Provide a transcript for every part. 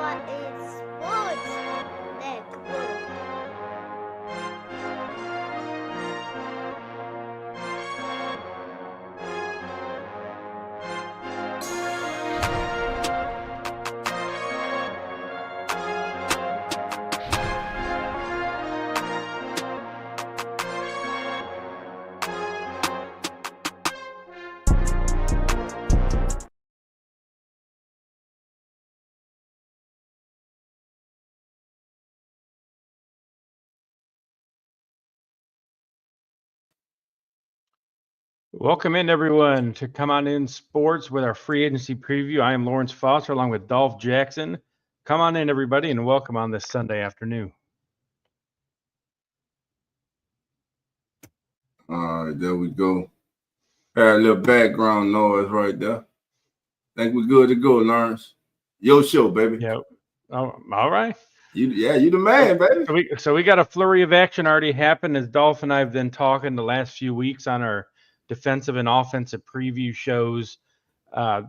Network. Welcome in, everyone, to Come On In Sports with our free agency preview. I am Lawrence Foster along with Dolph Jackson. Come on in, everybody, and welcome on this Sunday afternoon. All right, there we go. Had a little background noise right there. Think we're good to go, Lawrence. Your show, baby. Yep. Oh, all right. You the man, baby. So we got a flurry of action already happened as Dolph and I have been talking the last few weeks on our defensive and offensive preview shows. What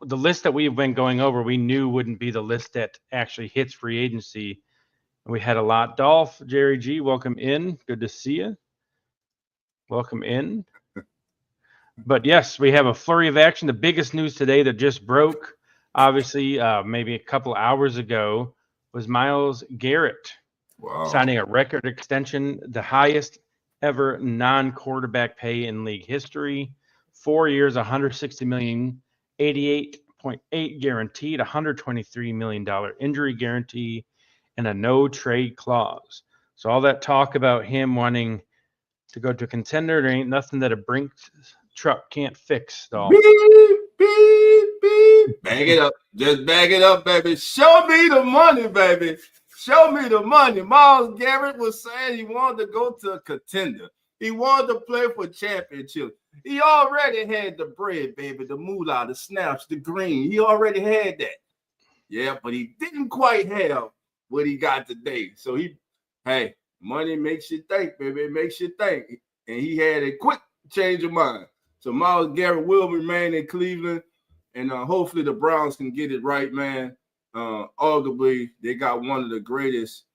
the list that we've been going over, we knew wouldn't be the list that actually hits free agency. We had a lot. Dolph, Jerry G, welcome in. Good to see you. Welcome in. But yes, we have a flurry of action. The biggest news today that just broke, obviously, maybe a couple hours ago, was Myles Garrett signing a record extension, the highest ever non-quarterback pay in league history. 4 years, $160 million, 88.8 guaranteed, $123 million injury guarantee, and a no trade clause. So all that talk about him wanting to go to a contender, there ain't nothing that a Brinks truck can't fix, though. Beep, beep, beep. Bag it up. Just bag it up, baby. Show me the money, baby. Show me the money. Myles Garrett was saying he wanted to go to a contender. He wanted to play for championship. He already had the bread, baby, the moolah, the snaps, the green. He already had that. Yeah, but he didn't quite have what he got today. So money makes you think, baby. It makes you think. And he had a quick change of mind. So Myles Garrett will remain in Cleveland, and hopefully the Browns can get it right, man. Arguably, they got one of the greatest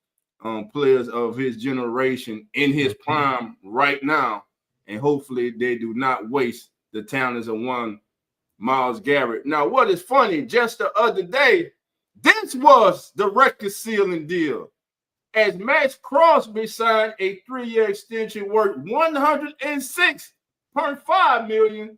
players of his generation in his prime right now, and hopefully they do not waste the talents of one Myles Garrett. Now, what is funny, just the other day, this was the record-sealing deal. As Max Crosby signed a 3-year extension worth $106.5 million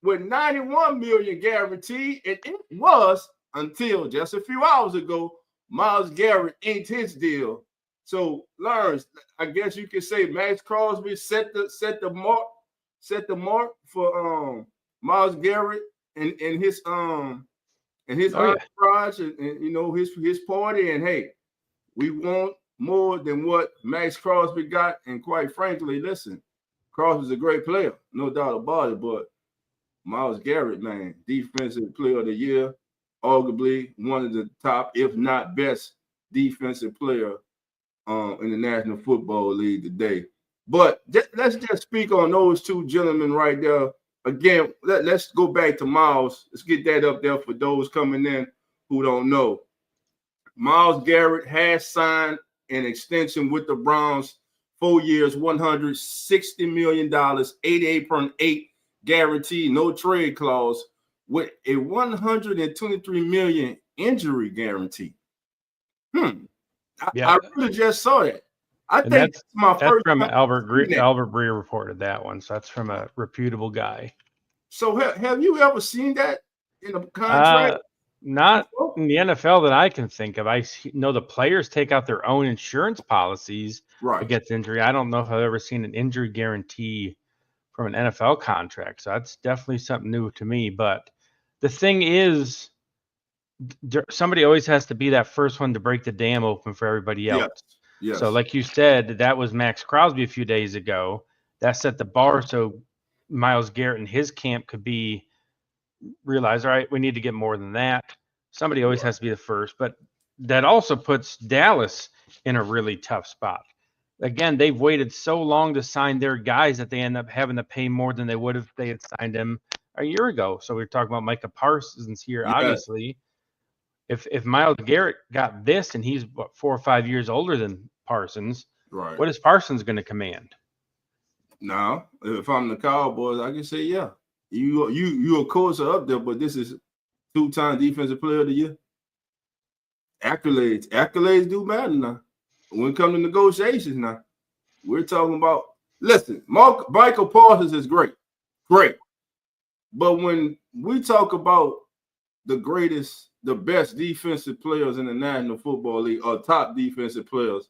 with $91 million guaranteed, and it was until just a few hours ago, Myles Garrett inked his deal. So, Lawrence, I guess you could say Max Crosby set the mark for Myles Garrett and his entourage and you know his party. And hey, we want more than what Max Crosby got. And quite frankly, listen, Crosby's a great player, no doubt about it. But Myles Garrett, man, defensive player of the year, arguably one of the top, if not best, defensive player in the National Football League today. But let's just speak on those two gentlemen right there. Again, let's go back to Myles. Let's get that up there for those coming in who don't know. Myles Garrett has signed an extension with the Browns, 4 years, $160 million, 88.8 guaranteed, no trade clause, with a $123 million injury guarantee. I really just saw that. I think that's my first. From Albert Breer reported that one, so that's from a reputable guy. So have you ever seen that in a contract? Not in the NFL that I can think of. I know the players take out their own insurance policies against injury. I don't know if I've ever seen an injury guarantee from an NFL contract. So that's definitely something new to me. But the thing is, somebody always has to be that first one to break the dam open for everybody else. Yes. So like you said, that was Max Crosby a few days ago. That set the bar so Myles Garrett and his camp could be realize, all right, we need to get more than that. Somebody always has to be the first. But that also puts Dallas in a really tough spot. Again, they've waited so long to sign their guys that they end up having to pay more than they would if they had signed him a year ago. So we're talking about Micah Parsons here, obviously. if Myles Garrett got this and he's 4 or 5 years older than Parsons, Right. what is Parsons going to command? Now, if I'm the Cowboys, I can say, yeah, you of course are up there, but this is 2-time defensive player of the year. Accolades do matter now. When it comes to negotiations now, we're talking about, listen, Michael Parsons is great. But when we talk about the best defensive players in the National Football League or top defensive players,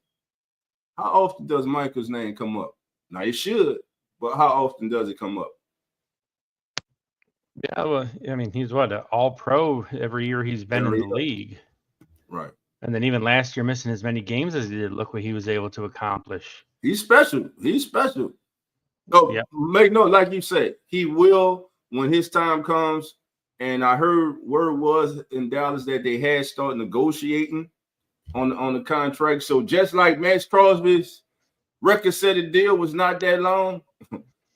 how often does Michael's name come up? Now, it should, but how often does it come up? Yeah, well, I mean, he's what, an all-pro every year he's been in the league. Right. And then even last year, missing as many games as he did, look what he was able to accomplish. He's special. Oh, yeah. Make note, like you say, he will when his time comes. And I heard word was in Dallas that they had started negotiating on the contract. So just like Max Crosby's record-setting deal was not that long,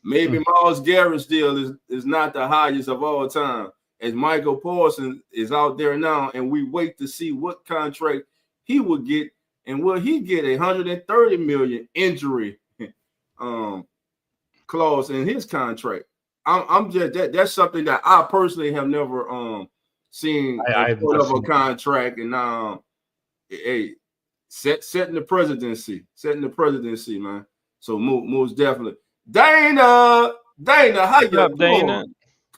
maybe Myles Garrett's deal is not the highest of all time, as Michael Parsons is out there now, and we wait to see what contract he will get, and will he get $130 million injury clause in his contract? I'm just that's something that I personally have never seen as part of a contract, and hey, setting the presidency, man. So most definitely, Dana, how you doing? Dana?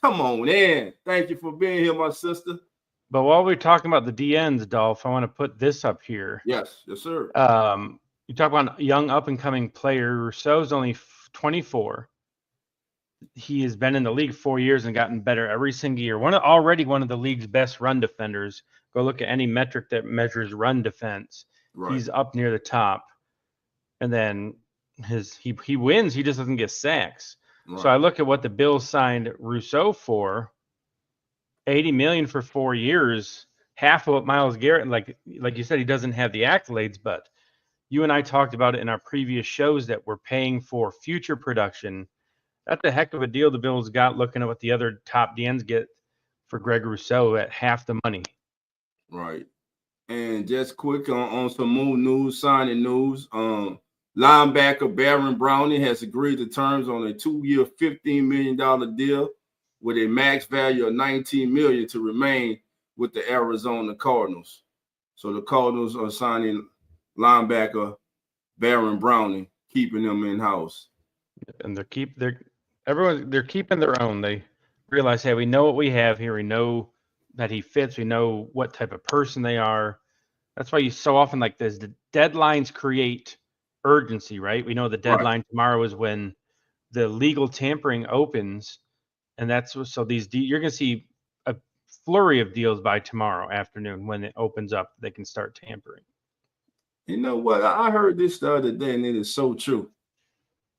Come on in. Thank you for being here, my sister. But while we're talking about the DNs, Dolph, I want to put this up here. Yes, sir. You talk about a young up-and-coming player. Rousseau's only 24. He has been in the league 4 years and gotten better every single year. Already one of the league's best run defenders. Go look at any metric that measures run defense. Right. He's up near the top. And then he wins. He just doesn't get sacks. Right. So I look at what the Bills signed Rousseau for. $80 million for 4 years. Half of what Myles Garrett, like you said, he doesn't have the accolades, but you and I talked about it in our previous shows that we're paying for future production. That's a heck of a deal the Bills got, looking at what the other top DNs get for Greg Rousseau at half the money. Right. And just quick on some more news, signing news. Linebacker Baron Browning has agreed to terms on a 2-year, $15 million deal with a max value of $19 million to remain with the Arizona Cardinals. So the Cardinals are signing linebacker Baron Browning, keeping them in-house. And they're keeping their own. They realize, hey, we know what we have here. We know that he fits. We know what type of person they are. That's why you so often like this. The deadlines create urgency, right? We know the deadline tomorrow is when the legal tampering opens, and that's so you're going to see a flurry of deals by tomorrow afternoon when it opens up. They can start tampering. You know what? I heard this the other day, and it is so true.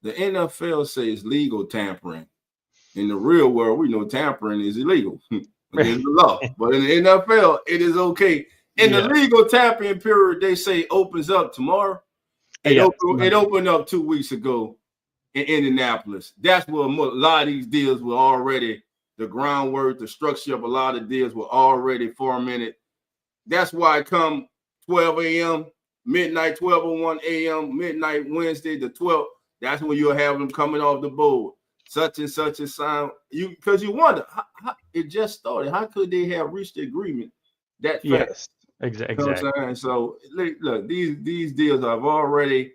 The NFL says legal tampering. In the real world, we know tampering is illegal. It's the law. But in the NFL, it is okay. In the legal tampering period, they say opens up tomorrow. It opened up 2 weeks ago in Indianapolis. That's where a lot of these deals were already, the groundwork, the structure of a lot of deals were already fermented. That's why come 12 a.m., midnight, 12:01 a.m., midnight Wednesday, the 12th, that's when you'll have them coming off the board. Such and such a sign. Because you wonder, how it just started. How could they have reached the agreement that fast? Yes, exactly. You know what I'm saying? So look, these deals have already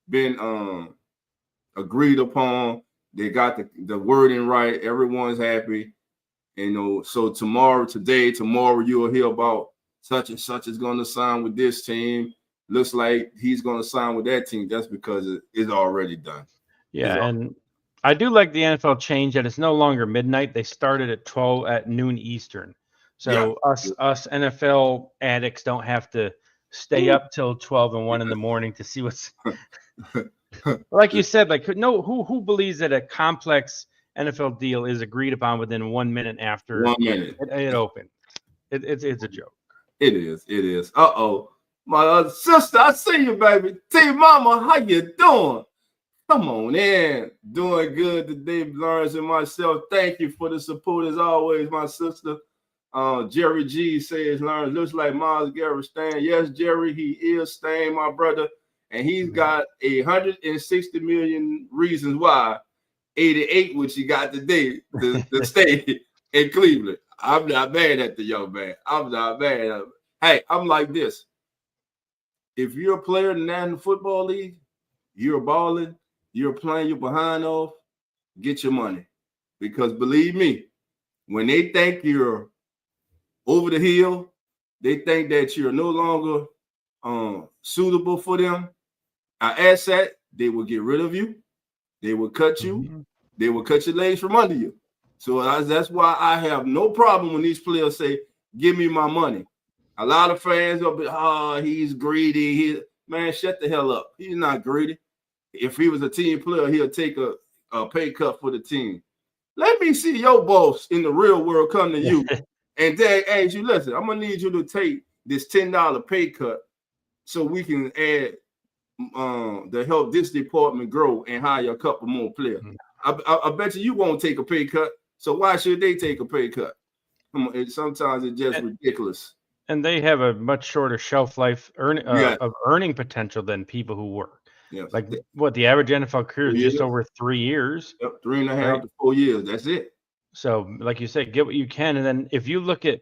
been agreed upon. They got the wording right. Everyone's happy. So tomorrow you'll hear about such and such is going to sign with this team. Looks like he's going to sign with that team. That's because it's already done. Yeah, and I do like the NFL change that it's no longer midnight. They started at noon Eastern. So us NFL addicts don't have to stay up till 12 and 1 in the morning to see what's like you said, like who believes that a complex NFL deal is agreed upon within 1 minute after 1 minute it opened. It's a joke. It is. Uh-oh. My sister, I see you, baby. T Mama, how you doing? Come on in. Doing good today, Lawrence and myself. Thank you for the support as always, my sister. Jerry G says, Learn looks like Myles Garrett staying. Yes, Jerry, he is staying, my brother. And he's got 160 million reasons why. 88, which he got today, to stay in Cleveland. I'm not mad at the young man. I'm not mad at him. Hey, I'm like this. If you're a player in the National Football League, you're balling, you're playing your behind off, get your money. Because believe me, when they think you're over the hill, they think that you're no longer suitable for them, an asset, they will get rid of you. They will cut you. They will cut your legs from under you. So that's why I have no problem when these players say, give me my money. A lot of fans will be, he's greedy. Man, shut the hell up. He's not greedy. If he was a team player, he'll take a pay cut for the team. Let me see your boss in the real world come to you and then ask you, listen, I'm going to need you to take this $10 pay cut so we can add to help this department grow and hire a couple more players. I bet you won't take a pay cut. So why should they take a pay cut? Sometimes it's just ridiculous. And they have a much shorter shelf life of earning potential than people who work. Yes. Like what the average NFL career is just over 3 years. Yep, 3.5 to 4 years. That's it. So, like you said, get what you can. And then if you look at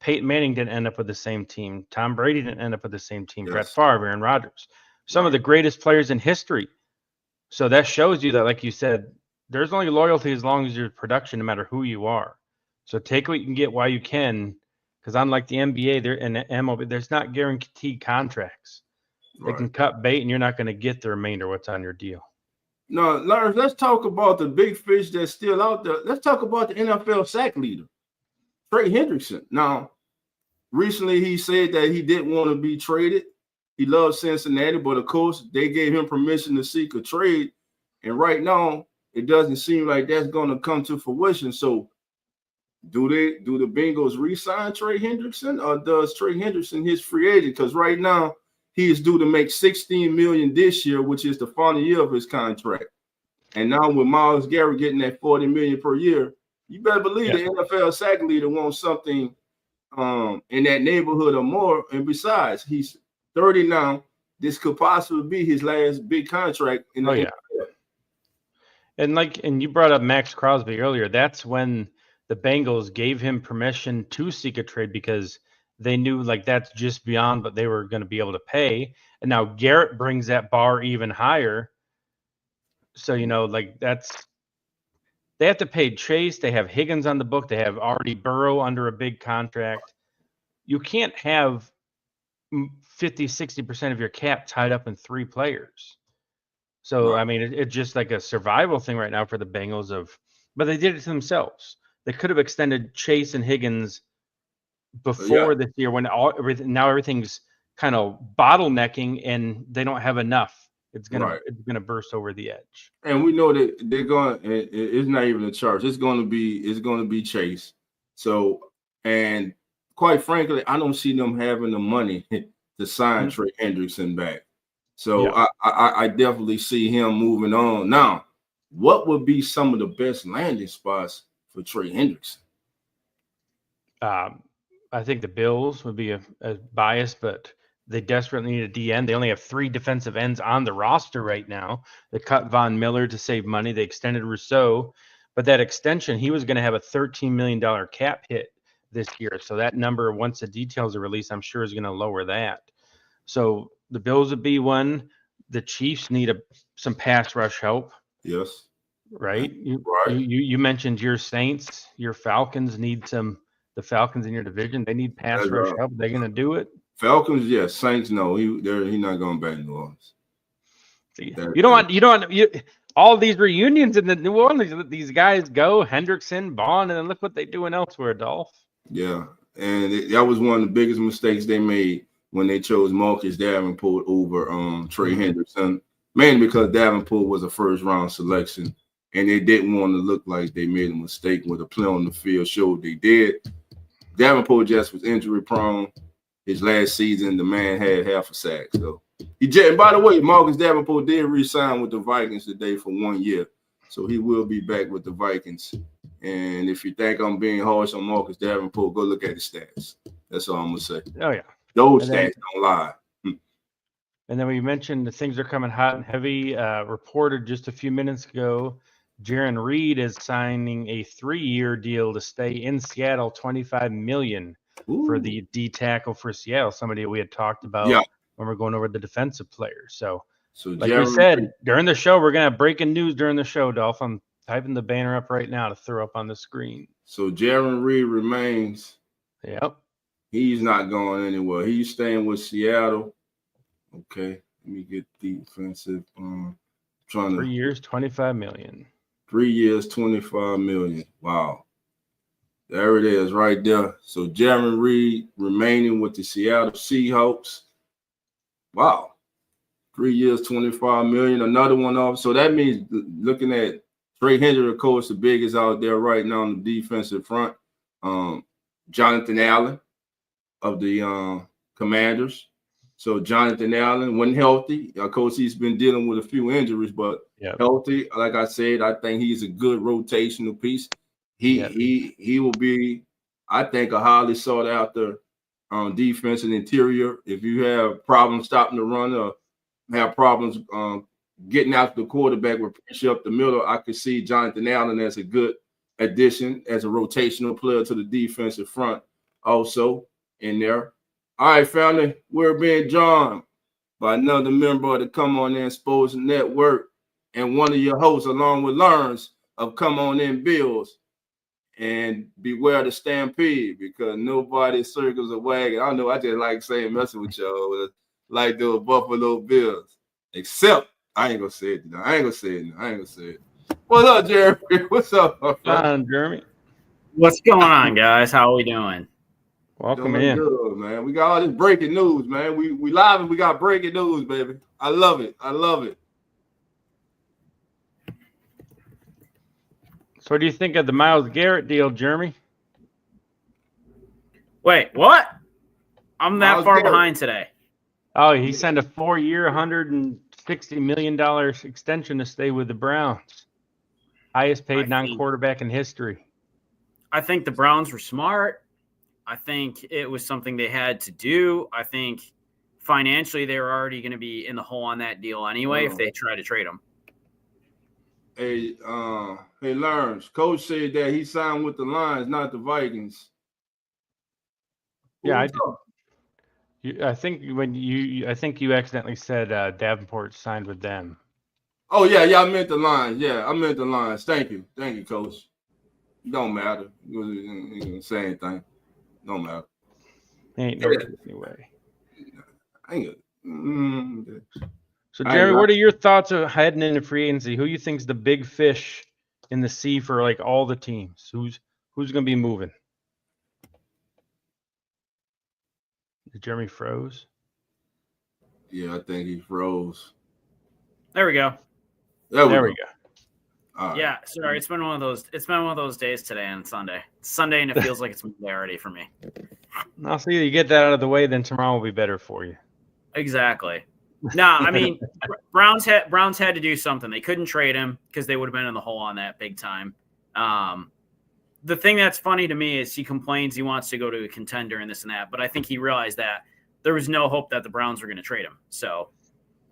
Peyton Manning didn't end up with the same team. Tom Brady didn't end up with the same team. Brett Favre, Aaron Rodgers. Some of the greatest players in history. So that shows you that, like you said, there's only loyalty as long as you're production, no matter who you are. So take what you can get while you can, because unlike the NBA and the MLB, there's not guaranteed contracts. They can cut bait, and you're not going to get the remainder what's on your deal. No, Lawrence, let's talk about the big fish that's still out there. Let's talk about the NFL sack leader, Trey Hendrickson. Now, recently he said that he didn't want to be traded. He loves Cincinnati, but of course they gave him permission to seek a trade. And right now, it doesn't seem like that's going to come to fruition. So do the Bengals re-sign Trey Hendrickson, or does Trey Hendrickson his free agent? Because right now he is due to make $16 million this year, which is the final year of his contract. And now with Myles Garrett getting that $40 million per year, you better believe the NFL sack leader wants something in that neighborhood or more. And besides, he's 30 now. This could possibly be his last big contract in the NFL. And you brought up Max Crosby earlier. That's when the Bengals gave him permission to seek a trade because they knew like that's just beyond what they were going to be able to pay. And now Garrett brings that bar even higher. So, like they have to pay Chase. They have Higgins on the book. They have already Burrow under a big contract. You can't have 50-60% of your cap tied up in 3 players. So, I mean, it's just like a survival thing right now for the Bengals but they did it to themselves. They could have extended Chase and Higgins before this year when now everything's kind of bottlenecking and they don't have enough. It's gonna burst over the edge. And we know that they're going. It's not even a charge. It's going to be Chase. So, and quite frankly, I don't see them having the money to sign Trey Hendrickson back. So I definitely see him moving on. Now, what would be some of the best landing spots for Trey Hendrickson? I think the Bills would be a bias, but they desperately need a DN. They only have 3 defensive ends on the roster right now. They cut Von Miller to save money. They extended Rousseau, but that extension, he was going to have a $13 million cap hit this year. So that number, once the details are released, I'm sure is going to lower that. So the Bills would be one. The Chiefs need some pass rush help. Yes. Right. You mentioned your Saints, your Falcons need the Falcons in your division. They need pass rush help. They're going to do it. Falcons, yes. Saints, no. He's not going back to New Orleans. You don't want all these reunions in the New Orleans. These guys go Hendrickson, Bond, and then look what they're doing elsewhere, Dolph. Yeah, and that was one of the biggest mistakes they made when they chose Marcus Davenport over Trey Hendrickson, mainly because Davenport was a first-round selection, and they didn't want to look like they made a mistake when the play on the field showed they did. Davenport just was injury-prone. His last season, the man had half a sack. So and by the way, Marcus Davenport did re-sign with the Vikings today for 1 year. So he will be back with the Vikings And if you think I'm being harsh on Marcus Davenport, go look at the stats. That's all I'm gonna say. Oh yeah, those stats don't lie. And then we mentioned the things are coming hot and heavy. Reported just a few minutes ago, Jaron Reed is signing a 3-year deal to stay in Seattle, $25 million for the D tackle for Seattle. Somebody we had talked about when we're going over the defensive players. So like we said during the show, we're gonna have breaking news during the show, Dolph. I'm typing the banner up right now to throw up on the screen. So Jaron Reed remains. Yep. He's not going anywhere. He's staying with Seattle. Okay, let me get defensive. 3 years, $25 million. 3 years, $25 million. Wow. There it is right there. So Jaron Reed remaining with the Seattle Seahawks. Wow. 3 years, $25 million. Another one off. So that means looking at Trey Hendrick, of course, the biggest out there right now on the defensive front. Jonathan Allen of the Commanders. So Jonathan Allen, when healthy, of course, he's been dealing with a few injuries, but healthy, like I said, I think he's a good rotational piece. He will be, I think, a highly sought after defense and interior. If you have problems stopping the run or have problems getting out the quarterback with pressure up the middle, I could see Jonathan Allen as a good addition as a rotational player to the defensive front also in there. All right, family, we're being joined by another member of the Come On In Sports Network and one of your hosts, along with Lawrence of Come On In Bills. And beware the stampede, because nobody circles a wagon. I know I just like saying messing with y'all, like the Buffalo Bills. Except I ain't gonna say it. I ain't gonna say it. What's up, Jeremy? What's up, my friend? Jeremy. What's going on, guys? How are we doing? Welcome in. Good, man. We got all this breaking news, man. We live and we got breaking news, baby. I love it. I love it. So what do you think of the Myles Garrett deal, Jeremy? Wait, what? I'm that far behind today. Oh, he signed a 4-year, $160 million extension to stay with the Browns. Highest paid non-quarterback in history. I think the Browns were smart. I think it was something they had to do. I think financially they were already going to be in the hole on that deal anyway if they tried to trade him. Hey, Lawrence, coach said that he signed with the Lions, not the Vikings. Yeah, I did. I think you accidentally said Davenport signed with them. Oh yeah, I meant the Lions. Yeah, I meant the Lions. Thank you, coach. Don't matter. Same thing. Don't matter. Ain't no anyway. So, I Jeremy, what are your thoughts of heading into free agency? Who you think's the big fish in the sea for like all the teams? Who's going to be moving? Jeremy froze. Yeah, I think he froze. There we go. There we go. Right. Yeah, sorry. It's been one of those days today and Sunday. It's Sunday, and it feels like it's Monday already for me. I'll see you get that out of the way, then tomorrow will be better for you. Exactly. Nah, I mean, Browns had to do something. They couldn't trade him because they would have been in the hole on that big time. The thing that's funny to me is he complains he wants to go to a contender and this and that, but I think he realized that there was no hope that the Browns were going to trade him. So,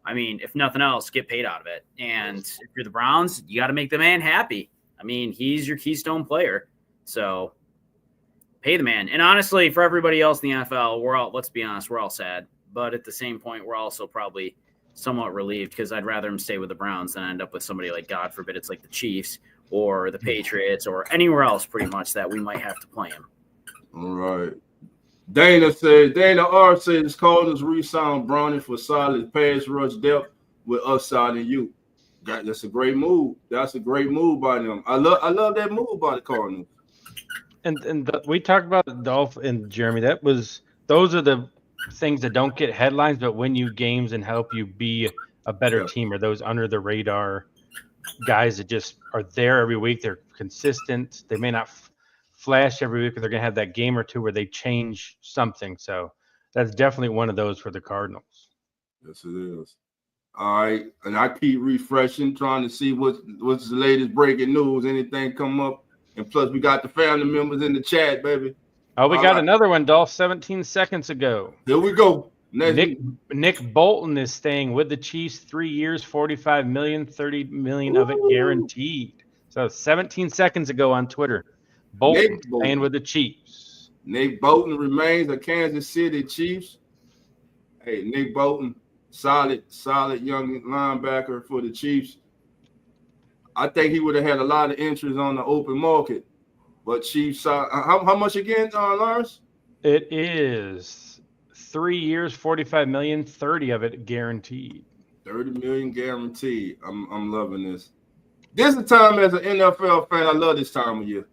I mean, if nothing else, get paid out of it. And if you're the Browns, you got to make the man happy. I mean, he's your keystone player. So pay the man. And honestly, for everybody else in the NFL, let's be honest, we're all sad. But at the same point, we're also probably somewhat relieved because I'd rather him stay with the Browns than end up with somebody like, God forbid, it's like the Chiefs or the Patriots or anywhere else pretty much that we might have to play him. All right. Dana R said it's Cardinals re-signed Browning for solid pass rush depth with upside in you. That's a great move. That's a great move by them. I love that move by the Cardinals. And we talked about the Dolphins and Jeremy. Those are the things that don't get headlines, but win you games and help you be a better team. Are those under the radar guys that just are there every week? They're consistent. They may not flash every week, but they're going to have that game or two where they change something. So that's definitely one of those for the Cardinals. Yes, it is. All right. And I keep refreshing, trying to see what's the latest breaking news, anything come up And plus, we got the family members in the chat, baby. Oh, we All got right. another one, Dolph, 17 seconds ago. Here we go. Next Nick Bolton is staying with the Chiefs 3 years, $45 million, $30 million of it guaranteed. So 17 seconds ago on Twitter, Bolton staying with the Chiefs. Nick Bolton remains a Kansas City Chiefs. Hey, Nick Bolton, solid young linebacker for the Chiefs. I think he would have had a lot of interest on the open market, but Chiefs. How much again, Lawrence? It is 3 years, $45 million, 30 of it guaranteed. 30 million guaranteed. I'm loving this. This is the time as an NFL fan. I love this time of year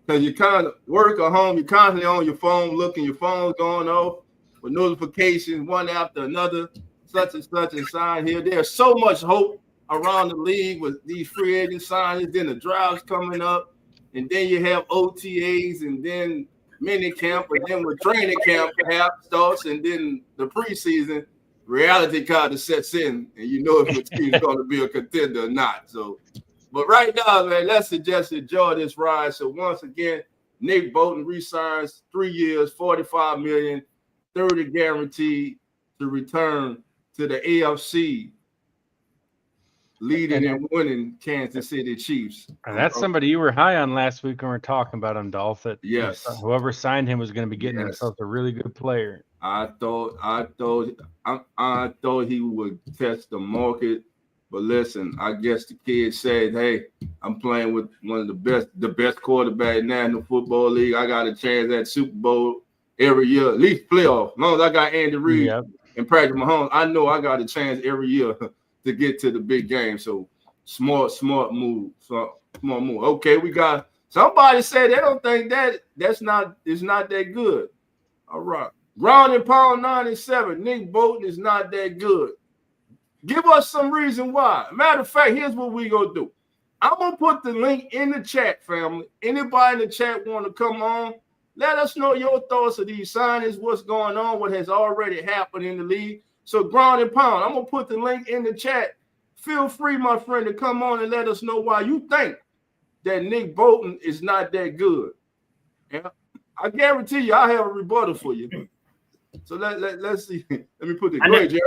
because you kind of work at home. You're constantly on your phone, looking. Your phone's going off with notifications one after another. Such and such and sign here. There's so much hope around the league with these free agent signings. Then the draft's coming up, and then you have OTAs, and then mini camp, and then with training camp perhaps starts, and then the preseason reality kind of sets in, and you know if your team's going to be a contender or not. So, but right now, man, let's just enjoy this ride. So once again, Nick Bolton resigns 3 years, $45 million, 30 guaranteed to return to the AFC, leading and winning Kansas City Chiefs. And that's somebody you were high on last week when we were talking about him, Dolph. That yes, whoever signed him was going to be getting himself a really good player. I thought he would test the market, but listen, I guess the kid said, "Hey, I'm playing with one of the best quarterback in the National Football League. I got a chance at Super Bowl every year, at least playoff. As long as I got Andy Reid and Patrick Mahomes, I know I got a chance every year to get to the big game." So smart move. Smart move. Okay, we got somebody said they don't think it's not that good. All right. Ground and pound 97. Nick Bolton is not that good. Give us some reason why. Matter of fact, here's what we gonna do. I'm gonna put the link in the chat, family. Anybody in the chat want to come on? Let us know your thoughts of these signings, what's going on, what has already happened in the league. So ground and pound. I'm gonna put the link in the chat. Feel free, my friend, to come on and let us know why you think that Nick Bolton is not that good. Yeah, I guarantee you, I have a rebuttal for you. So let's see. Let me put it. Go ahead, Jerry.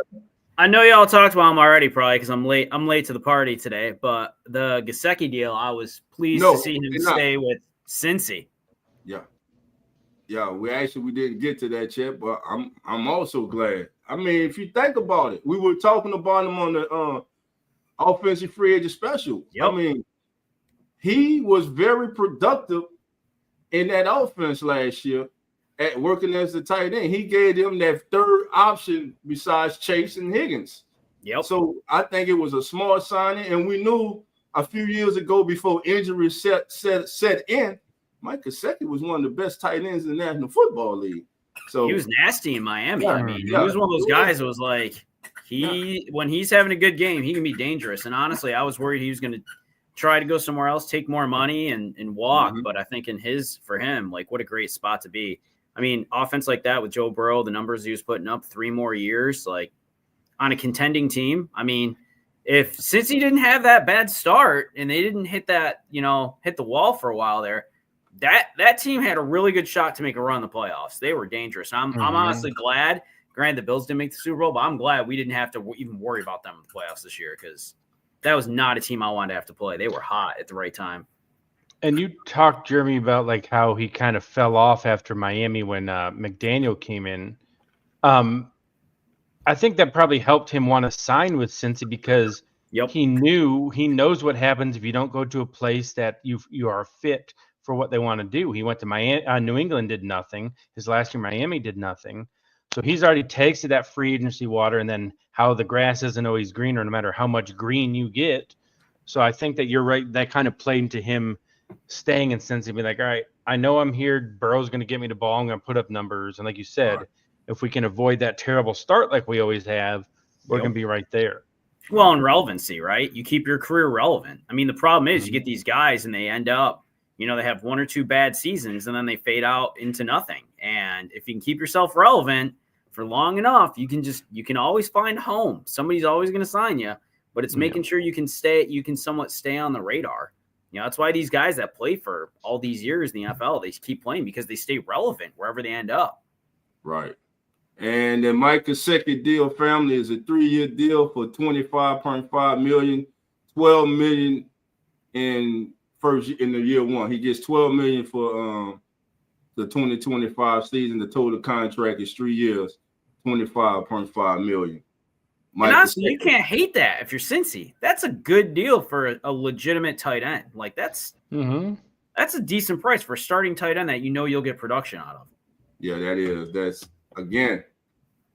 I know y'all talked about him already, probably because I'm late to the party today. But the Gesicki deal, I was pleased to see him stay with Cincy. Yeah, we didn't get to that yet, but I'm also glad. I mean, if you think about it, we were talking about him on the offensive free agent special. Yep. I mean, he was very productive in that offense last year at working as a tight end. He gave them that third option besides Chase and Higgins. Yep. So I think it was a smart signing, and we knew a few years ago before injuries set in, Mike Gesicki was one of the best tight ends in the National Football League. So he was nasty in Miami. I mean, he was one of those guys that was like, when he's having a good game, he can be dangerous. And honestly, I was worried he was going to try to go somewhere else, take more money and walk. Mm-hmm. But I think for him, like, what a great spot to be. I mean, offense like that with Joe Burrow, the numbers he was putting up, 3 more years, like on a contending team. I mean, since he didn't have that bad start and they didn't hit the wall for a while there, that team had a really good shot to make a run in the playoffs. They were dangerous. I'm honestly glad. Granted, the Bills didn't make the Super Bowl, but I'm glad we didn't have to even worry about them in the playoffs this year because that was not a team I wanted to have to play. They were hot at the right time. And you talked, Jeremy, about like how he kind of fell off after Miami when McDaniel came in. I think that probably helped him want to sign with Cincy because he knows what happens if you don't go to a place that you are fit for what they want to do. He went to New England, did nothing. His last year, Miami did nothing. So he's already tasted that free agency water and then how the grass isn't always greener no matter how much green you get. So I think that you're right. That kind of played into him staying in Cincy, be like, all right, I know I'm here. Burrow's going to get me the ball. I'm going to put up numbers. And like you said, if we can avoid that terrible start like we always have, we're going to be right there. Well, and relevancy, right? You keep your career relevant. I mean, the problem is you get these guys and they end up, they have 1 or 2 bad seasons and then they fade out into nothing. And if you can keep yourself relevant for long enough, you can always find a home. Somebody's always going to sign you, but it's making sure you can somewhat stay on the radar. You know, that's why these guys that play for all these years in the NFL, they keep playing because they stay relevant wherever they end up. Right. And then Mike Gesicki deal, family, is a 3-year deal for $25.5 million, $12 million in the year one. He gets $12 million for the 2025 season. The total contract is 3 years, $25.5 million. And honestly, you can't hate that if you're Cincy. That's a good deal for a legitimate tight end. Like that's a decent price for a starting tight end that you know you'll get production out of. Yeah, that is. That's again.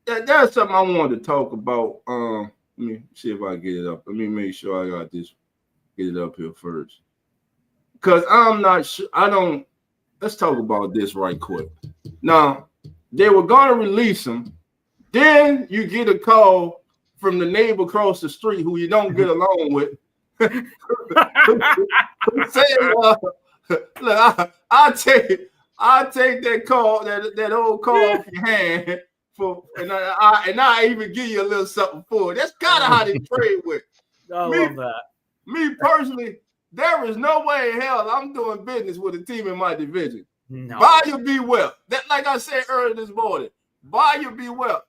That's something I wanted to talk about. Let me see if I get it up. Let me make sure I got this. Get it up here first. Because I'm not sure. Let's talk about this right quick. Now, they were going to release him. Then you get a call from the neighbor across the street who you don't get along with. Saying, look, I'll take that call, that old call off your hand, and I even give you a little something for it. That's kind of how they trade with. I love that. Me personally, there is no way in hell I'm doing business with a team in my division. No. Buyer beware. That, like I said earlier this morning, buyer beware.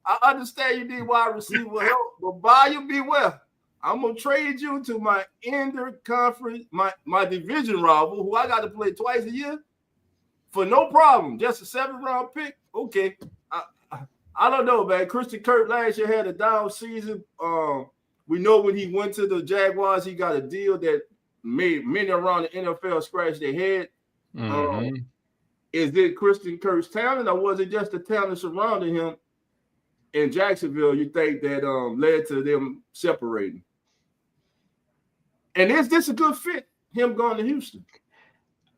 I understand you need wide receiver help, but buyer beware. I'm gonna trade you to my inter-conference, my division rival, who I got to play twice a year for no problem. Just a 7th-round pick. Okay, I don't know, man. Christian Kirk last year had a down season. We know when he went to the Jaguars, he got a deal that made many around the NFL scratch their head. Is it Christian Kirk's talent, or was it just the talent surrounding him in Jacksonville, you think, that led to them separating? And is this a good fit, him going to Houston?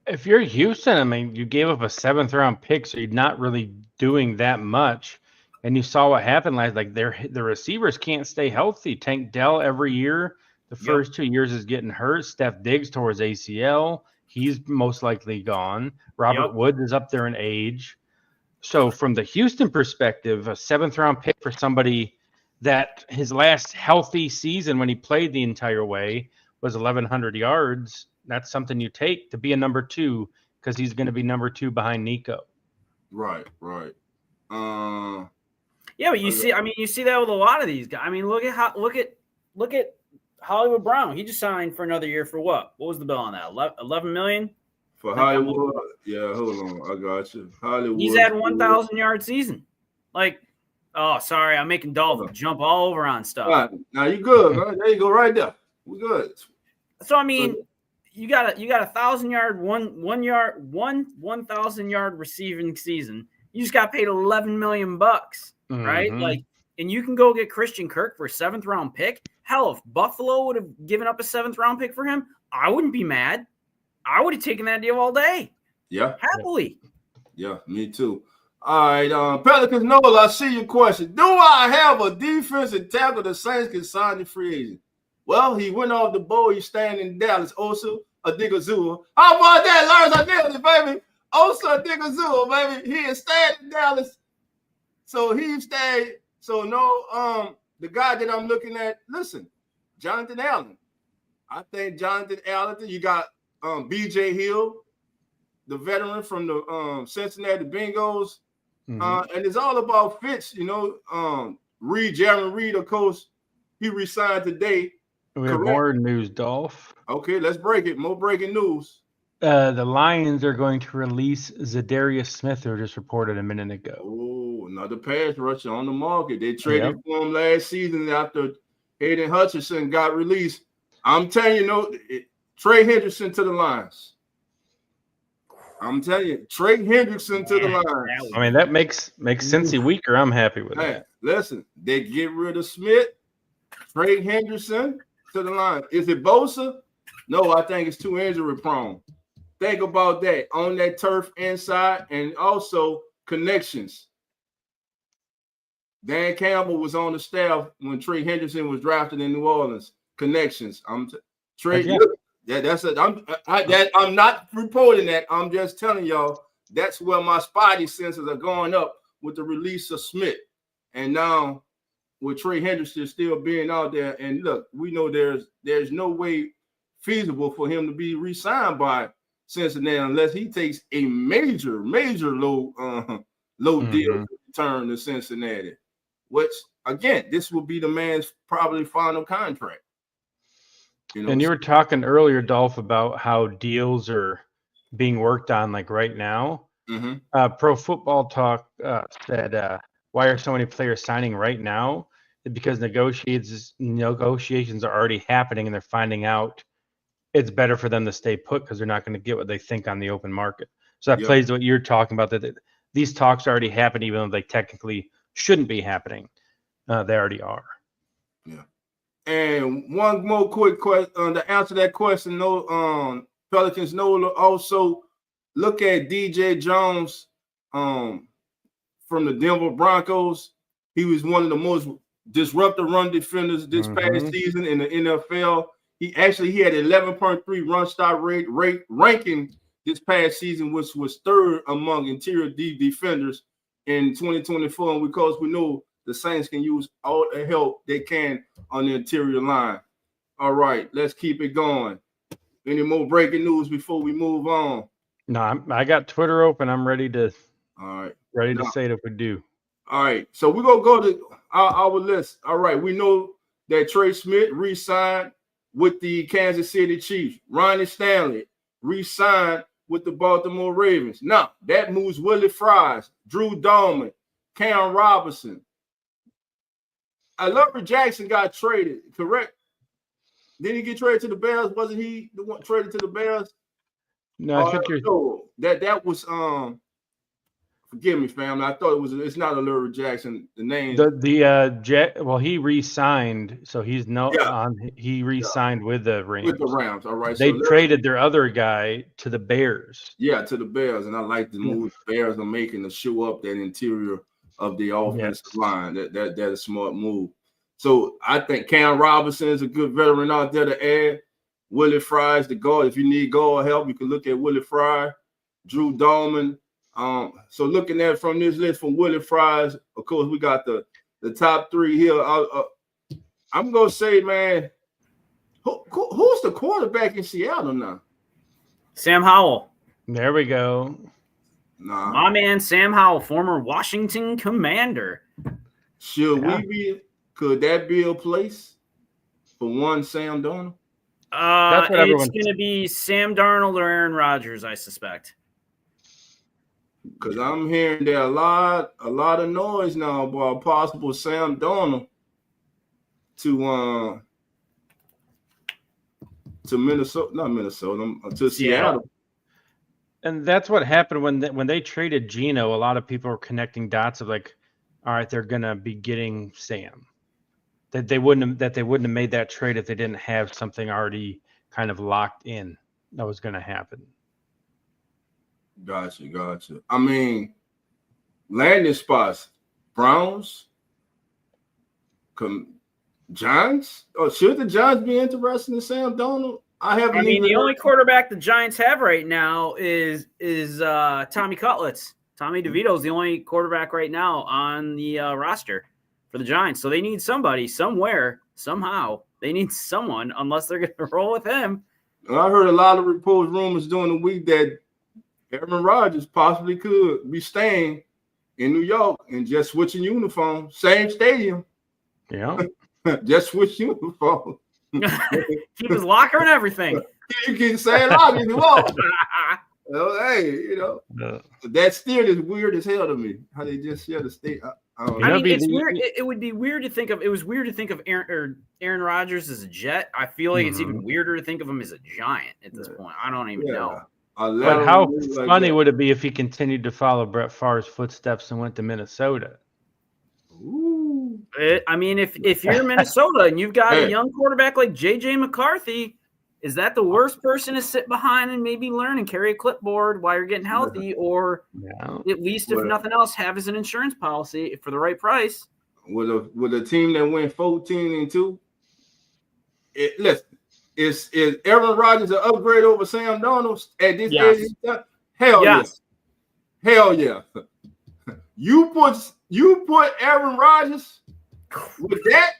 If you're Houston, I mean, you gave up a 7th-round pick, so you're not really doing that much. And you saw what happened last. Like the receivers can't stay healthy. Tank Dell every year, the first 2 years is getting hurt. Steph Diggs tore his ACL. He's most likely gone. Robert Woods is up there in age. So from the Houston perspective, a 7th-round pick for somebody that his last healthy season when he played the entire way was 1,100 yards, that's something you take to be a number 2 because he's going to be number 2 behind Nico. Right. Yeah, but you see that with a lot of these guys. I mean, look at Hollywood Brown. He just signed for another year for what? What was the bill on that? $11 million? For Hollywood? Yeah, hold on. I got you. Hollywood. He's had 1,000-yard season. Like, oh, sorry, I'm making Dolphin jump all over on stuff. All right. Now you good, huh? There you go, right there. We're good. So I mean, you got a 1,000-yard, 1,000-yard receiving season. You just got paid $11 million, right? Like, and you can go get Christian Kirk for a 7th-round pick. Hell, if Buffalo would have given up a 7th-round pick for him, I wouldn't be mad. I would have taken that deal all day. Yeah. Happily. Yeah, me too. All right, Pelicans Noel, I see your question. Do I have a defensive tackle the Saints can sign the free agent? Well, he went off the board. He's staying in Dallas. Osa Odigozua. How about that, Lars? I nailed it, baby. Osa Odigozua, baby. He is staying in Dallas. So he stayed. So no, the guy that I'm looking at, listen, Jonathan Allen. I think Jonathan Allen, you got BJ Hill, the veteran from the Cincinnati Bengals. And it's all about fits, you know. Jeremy Reed, of course, he resigned today. We have more news, Dolph. Okay, let's break it. More breaking news. The Lions are going to release Zadarius Smith, who just reported a minute ago. Oh, another pass rusher on the market. They traded for him last season after Hayden Hutchinson got released. I'm telling you, Trey Hendrickson to the Lions. I'm telling you, Trey Hendrickson to the Lions. I mean, that makes Cincy weaker. I'm happy with that. Listen, they get rid of Smith, Trey Hendrickson to the Lions. Is it Bosa? No, I think it's too injury prone. Think about that on that turf inside, and also connections. Dan Campbell was on the staff when Trey Hendrickson was drafted in New Orleans. Connections. I'm not reporting that. I'm just telling y'all that's where my spidey senses are going up with the release of Smith. And now with Trey Hendrickson still being out there, and look, we know there's no way feasible for him to be re-signed by Cincinnati unless he takes a major low deal return to Cincinnati, which again, this will be the man's probably final contract. And you were talking earlier, Dolph, about how deals are being worked on like right now. Pro Football Talk said, why are so many players signing right now? Because negotiations are already happening and they're finding out it's better for them to stay put because they're not going to get what they think on the open market. So that plays to what you're talking about, that these talks already happen even though they technically shouldn't be happening. They already are. Yeah. And one more quick question to answer that question. Pelicans also look at DJ Jones from the Denver Broncos. He was one of the most disruptive run defenders this past season in the NFL. He had 11.3 run stop rate ranking this past season, which was third among interior defenders in 2024. And because we know the Saints can use all the help they can on the interior line. All right, let's keep it going. Any more breaking news before we move on? No, I got Twitter open. I'm ready to. All right, to say it if we do. All right, so we're gonna go to our list. All right, we know that Trey Smith re-signed with the Kansas City Chiefs. Ronnie Stanley re-signed with the Baltimore Ravens. Now that moves Willie Fries, Drew Dolman, Cam Robinson. Larry Jackson got traded, correct? Did he get traded to the Bears? Wasn't he the one traded to the Bears? No, I think that was forgive me, family. I thought it's not a Larry Jackson. The name he re-signed, so he's he re-signed with the Rams. With the Rams, all right. They traded their other guy to the Bears. Yeah, to the Bears, and I like the move the Bears are making to show up that interior of the offensive line. That's a smart move. So I think Cam Robinson is a good veteran out there to add. Willie Fry is the guard. If you need guard help, you can look at Willie Fry, Drew Dolman. So looking at from this list from Willie Fries, of course, we got the top three here. I'm gonna say, man, who's the quarterback in Seattle now? Sam Howell. There we go. Nah. My man Sam Howell, former Washington Commander. Could that be a place for one Sam Darnold? It's going to be Sam Darnold or Aaron Rodgers, I suspect. Because I'm hearing there a lot of noise now about possible Sam Darnold to Seattle. And that's what happened when they traded Geno. A lot of people were connecting dots of like, all right, they're gonna be getting Sam. That they wouldn't have made that trade if they didn't have something already kind of locked in that was gonna happen. Gotcha. I mean, landing spots, Browns, Giants. Or should the Giants be interested in Sam Darnold? The only quarterback the Giants have right now is Tommy Cutlets. Tommy DeVito is the only quarterback right now on the roster for the Giants. So they need somebody somewhere, somehow. They need someone, unless they're going to roll with him. I heard a lot of rumors during the week that Aaron Rodgers possibly could be staying in New York and just switching uniform. Same stadium. Yeah. Just switch uniform. Keep his locker and everything. You can say it locker if you want. That still is weird as hell to me. How they just share the state. It's weird. It would be weird to think of. It was weird to think of Aaron Rodgers as a Jet. I feel like it's even weirder to think of him as a Giant at this point. I don't even know. But how funny would it be if he continued to follow Brett Favre's footsteps and went to Minnesota? Ooh. If you're Minnesota and you've got a young quarterback like J.J. McCarthy, is that the worst person to sit behind and maybe learn and carry a clipboard while you're getting healthy, or at least, if nothing else, have as an insurance policy for the right price? With a team that went 14-2, listen, is Aaron Rodgers an upgrade over Sam Darnold at this age? Hell yes. Hell yeah. You put Aaron Rodgers with that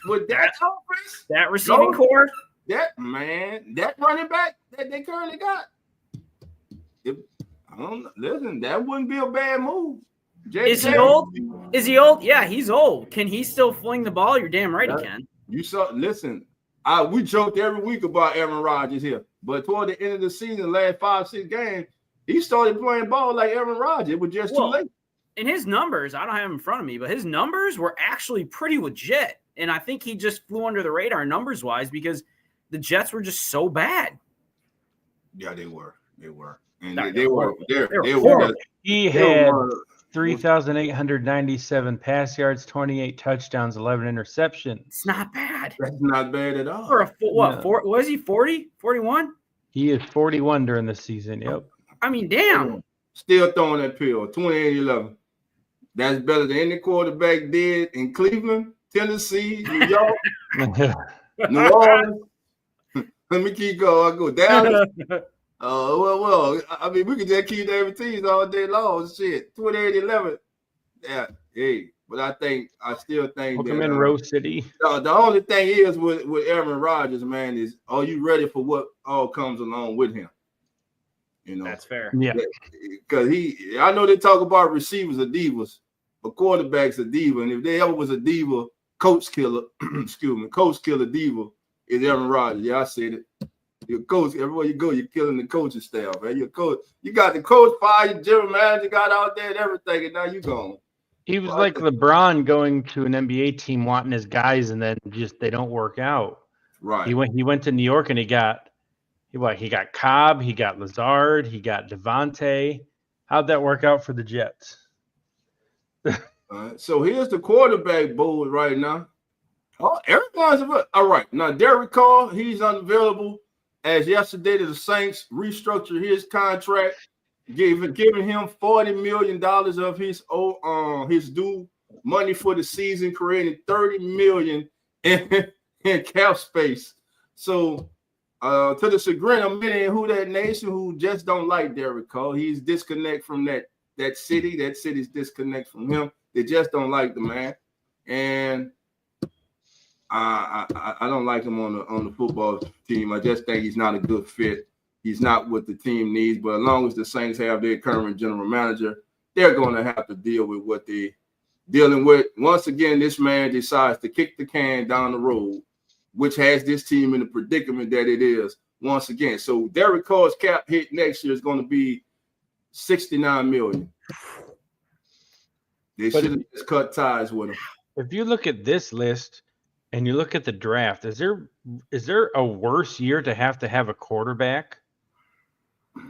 offense, that receiving core. that running back that they currently got, I don't know. Listen, that wouldn't be a bad move. Is he old? Is he old? Yeah, he's old. Can he still fling the ball? You're damn right he can. You saw. Listen, we joked every week about Aaron Rodgers here, but toward the end of the season, last 5-6 games, he started playing ball like Aaron Rodgers. It was just too late. And his numbers, I don't have them in front of me, but his numbers were actually pretty legit. And I think he just flew under the radar numbers-wise because the Jets were just so bad. Yeah, they were. And No, they were. He had 3,897 pass yards, 28 touchdowns, 11 interceptions. It's not bad. That's not bad at all. For a was he 40, 41? He is 41 during the season. Yep. I mean, damn. Still throwing that pill. 28-11. That's better than any quarterback did in Cleveland, Tennessee, New York, New Orleans. Let me keep going. I go Dallas. Well. I mean, we could just keep naming teams all day long. Shit, 28-11. Yeah, hey. But I still think Welcome in Rose City. The only thing is with Aaron Rodgers, man, is are you ready for what all comes along with him? You know, that's fair. Yeah, because I know they talk about receivers are divas, but quarterbacks are diva. And if there ever was a diva, coach killer diva is Aaron Rodgers. Yeah, I said it. Your coach, everywhere you go, you're killing the coaching staff, man. Your coach, you got the coach fired, general manager got out there and everything, and now you gone. He was like LeBron going to an NBA team wanting his guys, and then just they don't work out. Right. He went to New York and he got Cobb, he got Lazard, he got Devontae. How'd that work out for the Jets? So here's the quarterback board right now. Oh, everyone's all right. Now Derek Carr, he's unavailable. As yesterday, the Saints restructured his contract, giving him $40 million of his due money for the season, creating $30 million in cap space. So, to the chagrin of many in who that nation who just don't like Derek Carr, he's disconnect from that city. That city's disconnect from him. They just don't like the man, and I don't like him on the football team. I just think he's not a good fit. He's not what the team needs. But as long as the Saints have their current general manager, they're going to have to deal with what they're dealing with. Once again, this man decides to kick the can down the road, which has this team in the predicament that it is once again. So Derek Carr's cap hit next year is going to be $69 million. They should have just cut ties with him. If you look at this list and you look at the draft, is there a worse year to have a quarterback?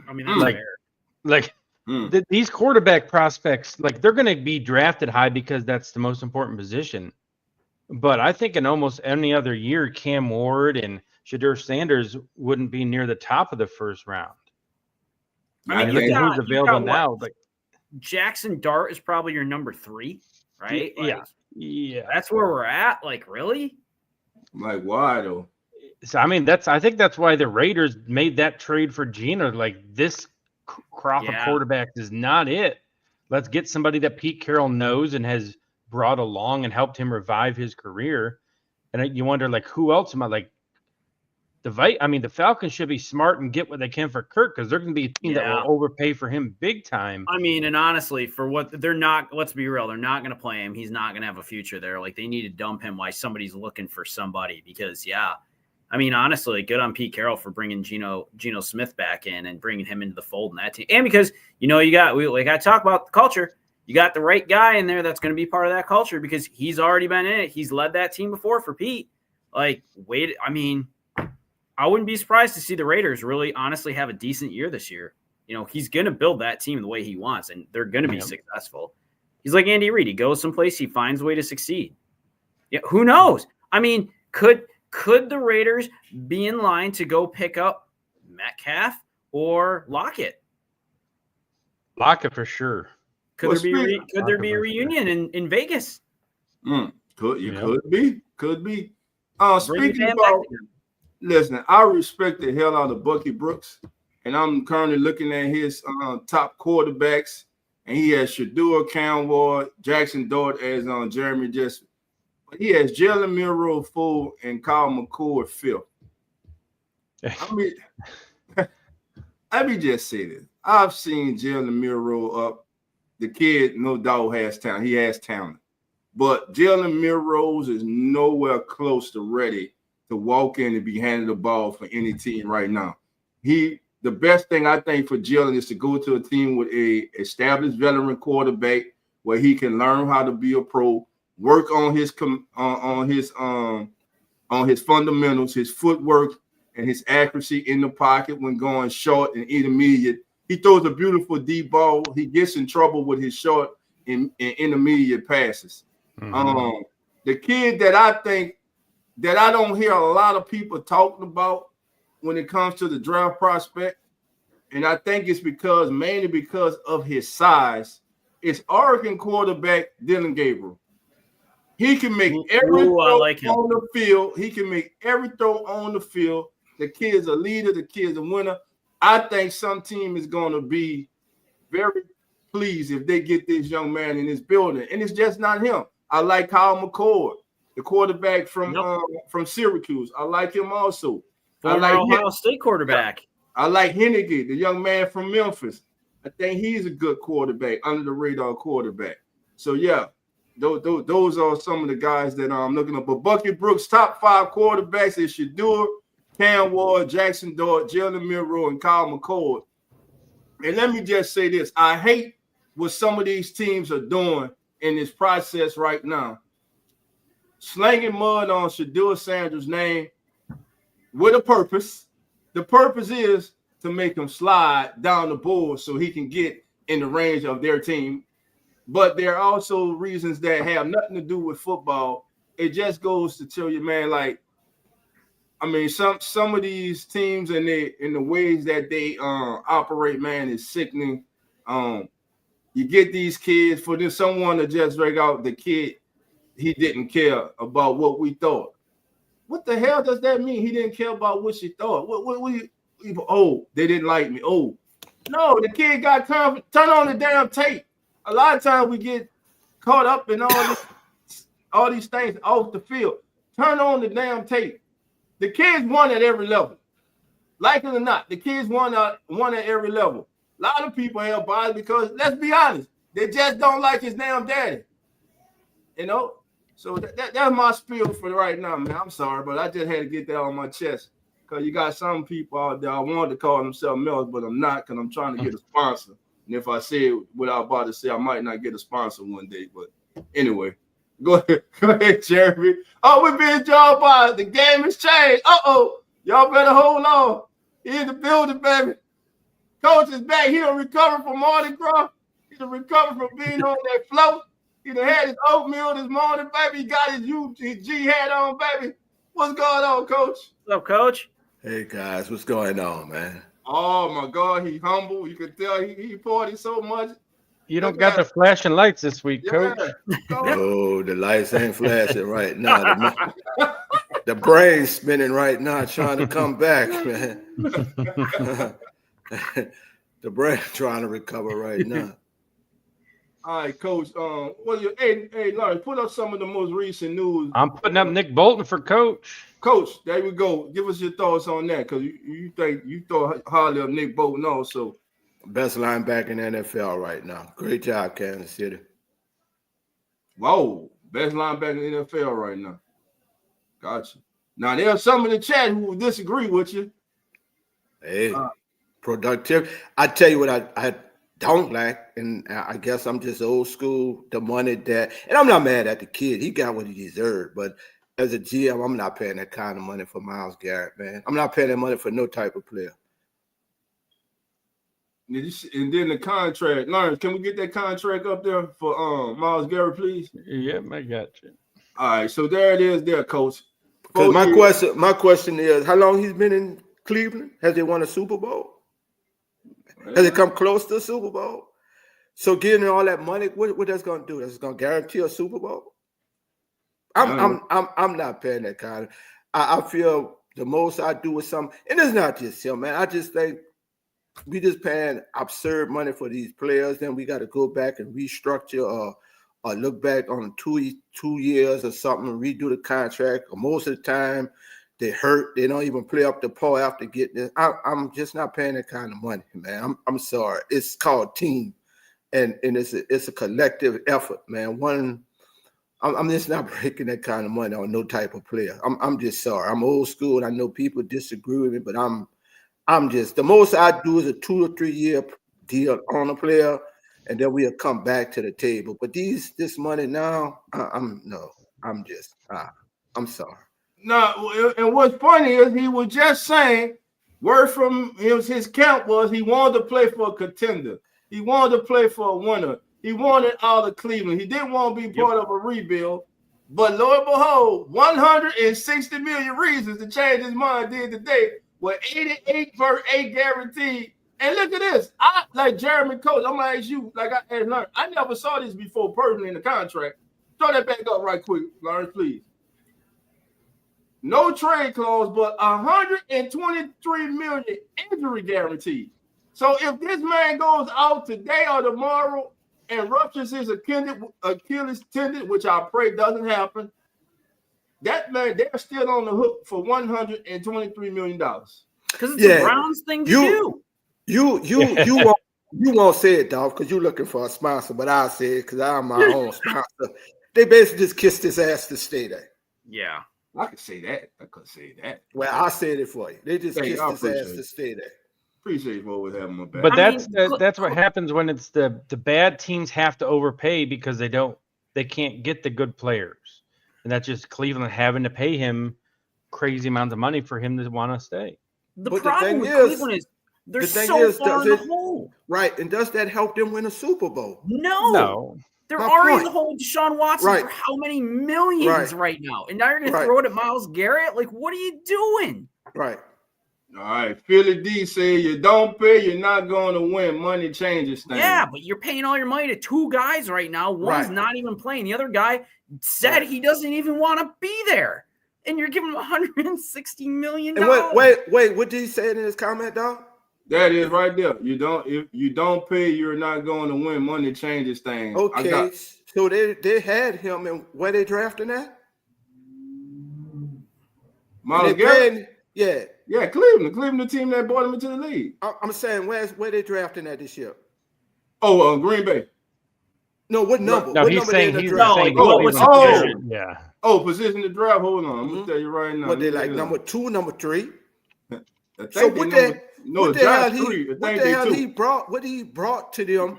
I mean, that's fair. These quarterback prospects, like they're going to be drafted high because that's the most important position. But I think in almost any other year, Cam Ward and Shedeur Sanders wouldn't be near the top of the first round. I mean, look at who's available now. Like Jackson Dart is probably your number 3, right? Yeah. That's where we're at. Like, really? Like, why though? So I mean, I think that's why the Raiders made that trade for Geno. Like this crop of quarterbacks is not it. Let's get somebody that Pete Carroll knows and has brought along and helped him revive his career. And you wonder, like, who else am I like? The Falcons should be smart and get what they can for Kirk because they're going to be a team that will overpay for him big time. I mean, and honestly, for what they're not, let's be real, they're not going to play him. He's not going to have a future there. Like, they need to dump him while somebody's looking for somebody because, I mean, honestly, good on Pete Carroll for bringing Geno Smith back in and bringing him into the fold in that team. And because, I talk about the culture, you got the right guy in there that's going to be part of that culture because he's already been in it. He's led that team before for Pete. I wouldn't be surprised to see the Raiders really honestly have a decent year this year. He's going to build that team the way he wants, and they're going to be successful. He's like Andy Reid. He goes someplace, he finds a way to succeed. Yeah, who knows? I mean, could the Raiders be in line to go pick up Metcalf or Lockett? Lockett for sure. Could there be a reunion in Vegas? Could be. Speaking about, listen, I respect the hell out of Bucky Brooks, and I'm currently looking at his top quarterbacks, and he has Shedeur, Cam Ward, Jackson Dart as Jeremy Jessup. He has Jalen Milroe full and Kyle McCord fifth. I mean, let me just say this. I've seen Jalen Milroe up. The kid, no doubt, has talent. He has talent. But Jalen Milroe is nowhere close to ready to walk in and be handed the ball for any team right now. The best thing I think for Jalen is to go to a team with a established veteran quarterback where he can learn how to be a pro, work on his fundamentals, his footwork, and his accuracy in the pocket when going short and intermediate. He throws a beautiful deep ball. He gets in trouble with his short and intermediate passes. Mm-hmm. The kid that I think that I don't hear a lot of people talking about when it comes to the draft prospect, and I think it's mainly because of his size, is Oregon quarterback Dylan Gabriel. He can make every throw on the field. He can make every throw on the field. The kid's a leader. The kid's a winner. I think some team is going to be very pleased if they get this young man in this building. And it's just not him. I like Kyle McCord, the quarterback from Syracuse. I like him also. Former Ohio State quarterback. I like Henneke, the young man from Memphis. I think he's a good quarterback, under the radar quarterback. So, yeah, those are some of the guys that I'm looking at. But Bucky Brooks' top 5 quarterbacks is Shedeur, Cam Ward, Jackson Dart, Jalen Milroe, and Kyle McCord. And let me just say this. I hate what some of these teams are doing in this process right now. Slanging mud on Shedeur Sanders' name with a purpose. The purpose is to make him slide down the board so he can get in the range of their team. But there are also reasons that have nothing to do with football. It just goes to tell you, man, like, I mean, some of these teams and the ways that they operate, man, is sickening. You get these kids for someone to just drag out the kid. He didn't care about what we thought. What the hell does that mean? He didn't care about what she thought. They didn't like me. Oh, no, the kid got confident. Turn on the damn tape. A lot of times we get caught up in all these things off the field. Turn on the damn tape. The kids won at every level. Like it or not, the kids won at every level. A lot of people have bias because, let's be honest, they just don't like his damn daddy. You know? So that's my spiel for right now, man. I'm sorry, but I just had to get that on my chest. Because you got some people out there, I wanted to call themselves Mills, but I'm not because I'm trying to get a sponsor. And if I say what I'm about to say, I might not get a sponsor one day. But anyway, go ahead, Jeremy. Oh, we're being joined by the game has changed. Y'all better hold on. He in the building, baby. Coach is back. He done recovered from Mardi Gras. He done recovered from being on that float. He done had his oatmeal this morning, baby. He got his UG hat on, baby. What's going on, Coach? What's up, Coach? Hey, guys. What's going on, man? Oh, my God. He humble. You can tell he partied so much. You don't got the flashing lights this week, Coach. Oh, the lights ain't flashing right now. The brain's spinning right now, trying to come back, man. The brain trying to recover right now. All right, Coach. Hey, Larry, put up some of the most recent news. I'm putting up Nick Bolton for Coach. Coach, there we go. Give us your thoughts on that, because you thought highly of Nick Bolton also. Best linebacker in the NFL right now. Great job, Kansas City. Whoa, best linebacker in the NFL right now. Gotcha. Now, there are some in the chat who will disagree with you. Hey, productive. I tell you what I don't like, and I guess I'm just old school, the money that, and I'm not mad at the kid. He got what he deserved, but as a GM, I'm not paying that kind of money for Myles Garrett, man. I'm not paying that money for no type of player. And then the contract. Lawrence, can we get that contract up there for Myles Garrett, please? Yep, I got you. All right, so there it is there, Coach. Because my question is, how long he's been in Cleveland? Has he won a Super Bowl? Has it come close to a Super Bowl? So getting all that money, what that's going to do? That's going to guarantee a Super Bowl? I'm not paying that kind. I feel the most I do is something, and it's not just him, man. I just think we just paying absurd money for these players. Then we got to go back and restructure or look back on 2 years or something and redo the contract. Or most of the time, They hurt. They don't even play up the par after getting this. I'm just not paying that kind of money, man. I'm sorry. It's called team, and it's a collective effort, man. I'm just not breaking that kind of money on no type of player. I'm just sorry. I'm old school, and I know people disagree with me, but I'm just, the most I do is a 2 or 3 year deal on a player, and then we'll come back to the table. But this money now, I'm sorry. No, and what's funny is he was just saying, word from his camp was he wanted to play for a contender. He wanted to play for a winner. He wanted out of Cleveland. He didn't want to be part of a rebuild. But lo and behold, 160 million reasons to change his mind did today with 88 guaranteed. And look at this. I like Jeremy Coach. I'm gonna ask you, like I learned. I never saw this before personally in the contract. Throw that back up right quick, Lawrence, please. No trade clause, but 123 million injury guaranteed. So if this man goes out today or tomorrow and ruptures his Achilles tendon, which I pray doesn't happen, that man, they're still on the hook for $123 million. Because it's the Browns thing to do. You won't say it, dog, because you're looking for a sponsor, but I'll say it because I'm my own sponsor. They basically just kissed his ass to stay there. Yeah. I could say that. I could say that. Well, I said it for you. They just kissed his ass to stay there. Appreciate what was having my back. But that's what happens when it's the bad teams have to overpay because they can't get the good players, and that's just Cleveland having to pay him crazy amounts of money for him to want to stay. The problem with Cleveland is they're so far in the hole. Right, and does that help them win a Super Bowl? No. They're already in the hole with Deshaun Watson for how many millions right now? And now you're going to throw it at Myles Garrett? Like, what are you doing? Right. All right. Philly D say you don't pay, you're not going to win. Money changes things. Yeah, but you're paying all your money to two guys right now. One's not even playing. The other guy said he doesn't even want to be there. And you're giving him $160 million. And wait, what did he say in his comment, dog? That is right there. If you don't pay, you're not going to win. Money changes things. Okay, so they had him, and where they drafting at? Myles Garrett? Yeah, Cleveland, the team that brought him into the league. I'm saying, where they drafting at this year? Oh, Green Bay. No, what number? No, what he's number saying they in the he's draft? saying what was the position? Yeah. Oh, position to draft. Hold on, I'm gonna tell you right now. What they like number 2, number 3? So what the hell he brought to them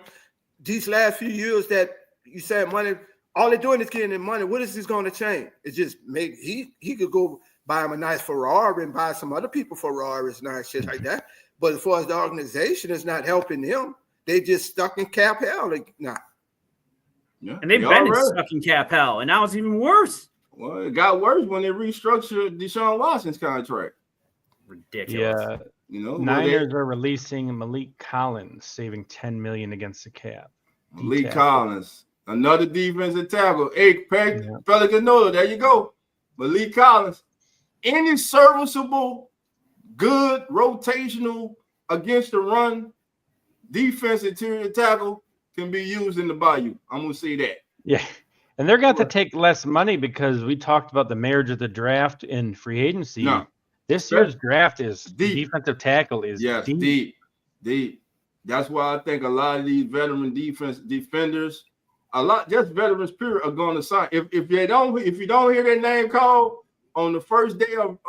these last few years that you said money? All they're doing is getting them money. What is this going to change? It's just he could go buy him a nice Ferrari and buy some other people Ferraris and shit like that. But as far as the organization is not helping them, they just stuck in cap hell. Yeah, and they've been stuck in cap hell, and now it's even worse. Well, it got worse when they restructured Deshaun Watson's contract. Ridiculous. Yeah, Niners are releasing Malik Collins, saving $10 million against the cap. Malik Collins, another defensive tackle. Hey, Pelicanola, there you go. Malik Collins, any serviceable, good rotational against the run defense interior tackle can be used in the bayou. I'm gonna say that. Yeah. And they're going to take less money because we talked about the marriage of the draft and free agency. No. This year's draft is deep. Defensive tackle is deep. That's why I think a lot of these veteran defenders, just veterans period, are going to sign. If you don't hear their name called on the first day of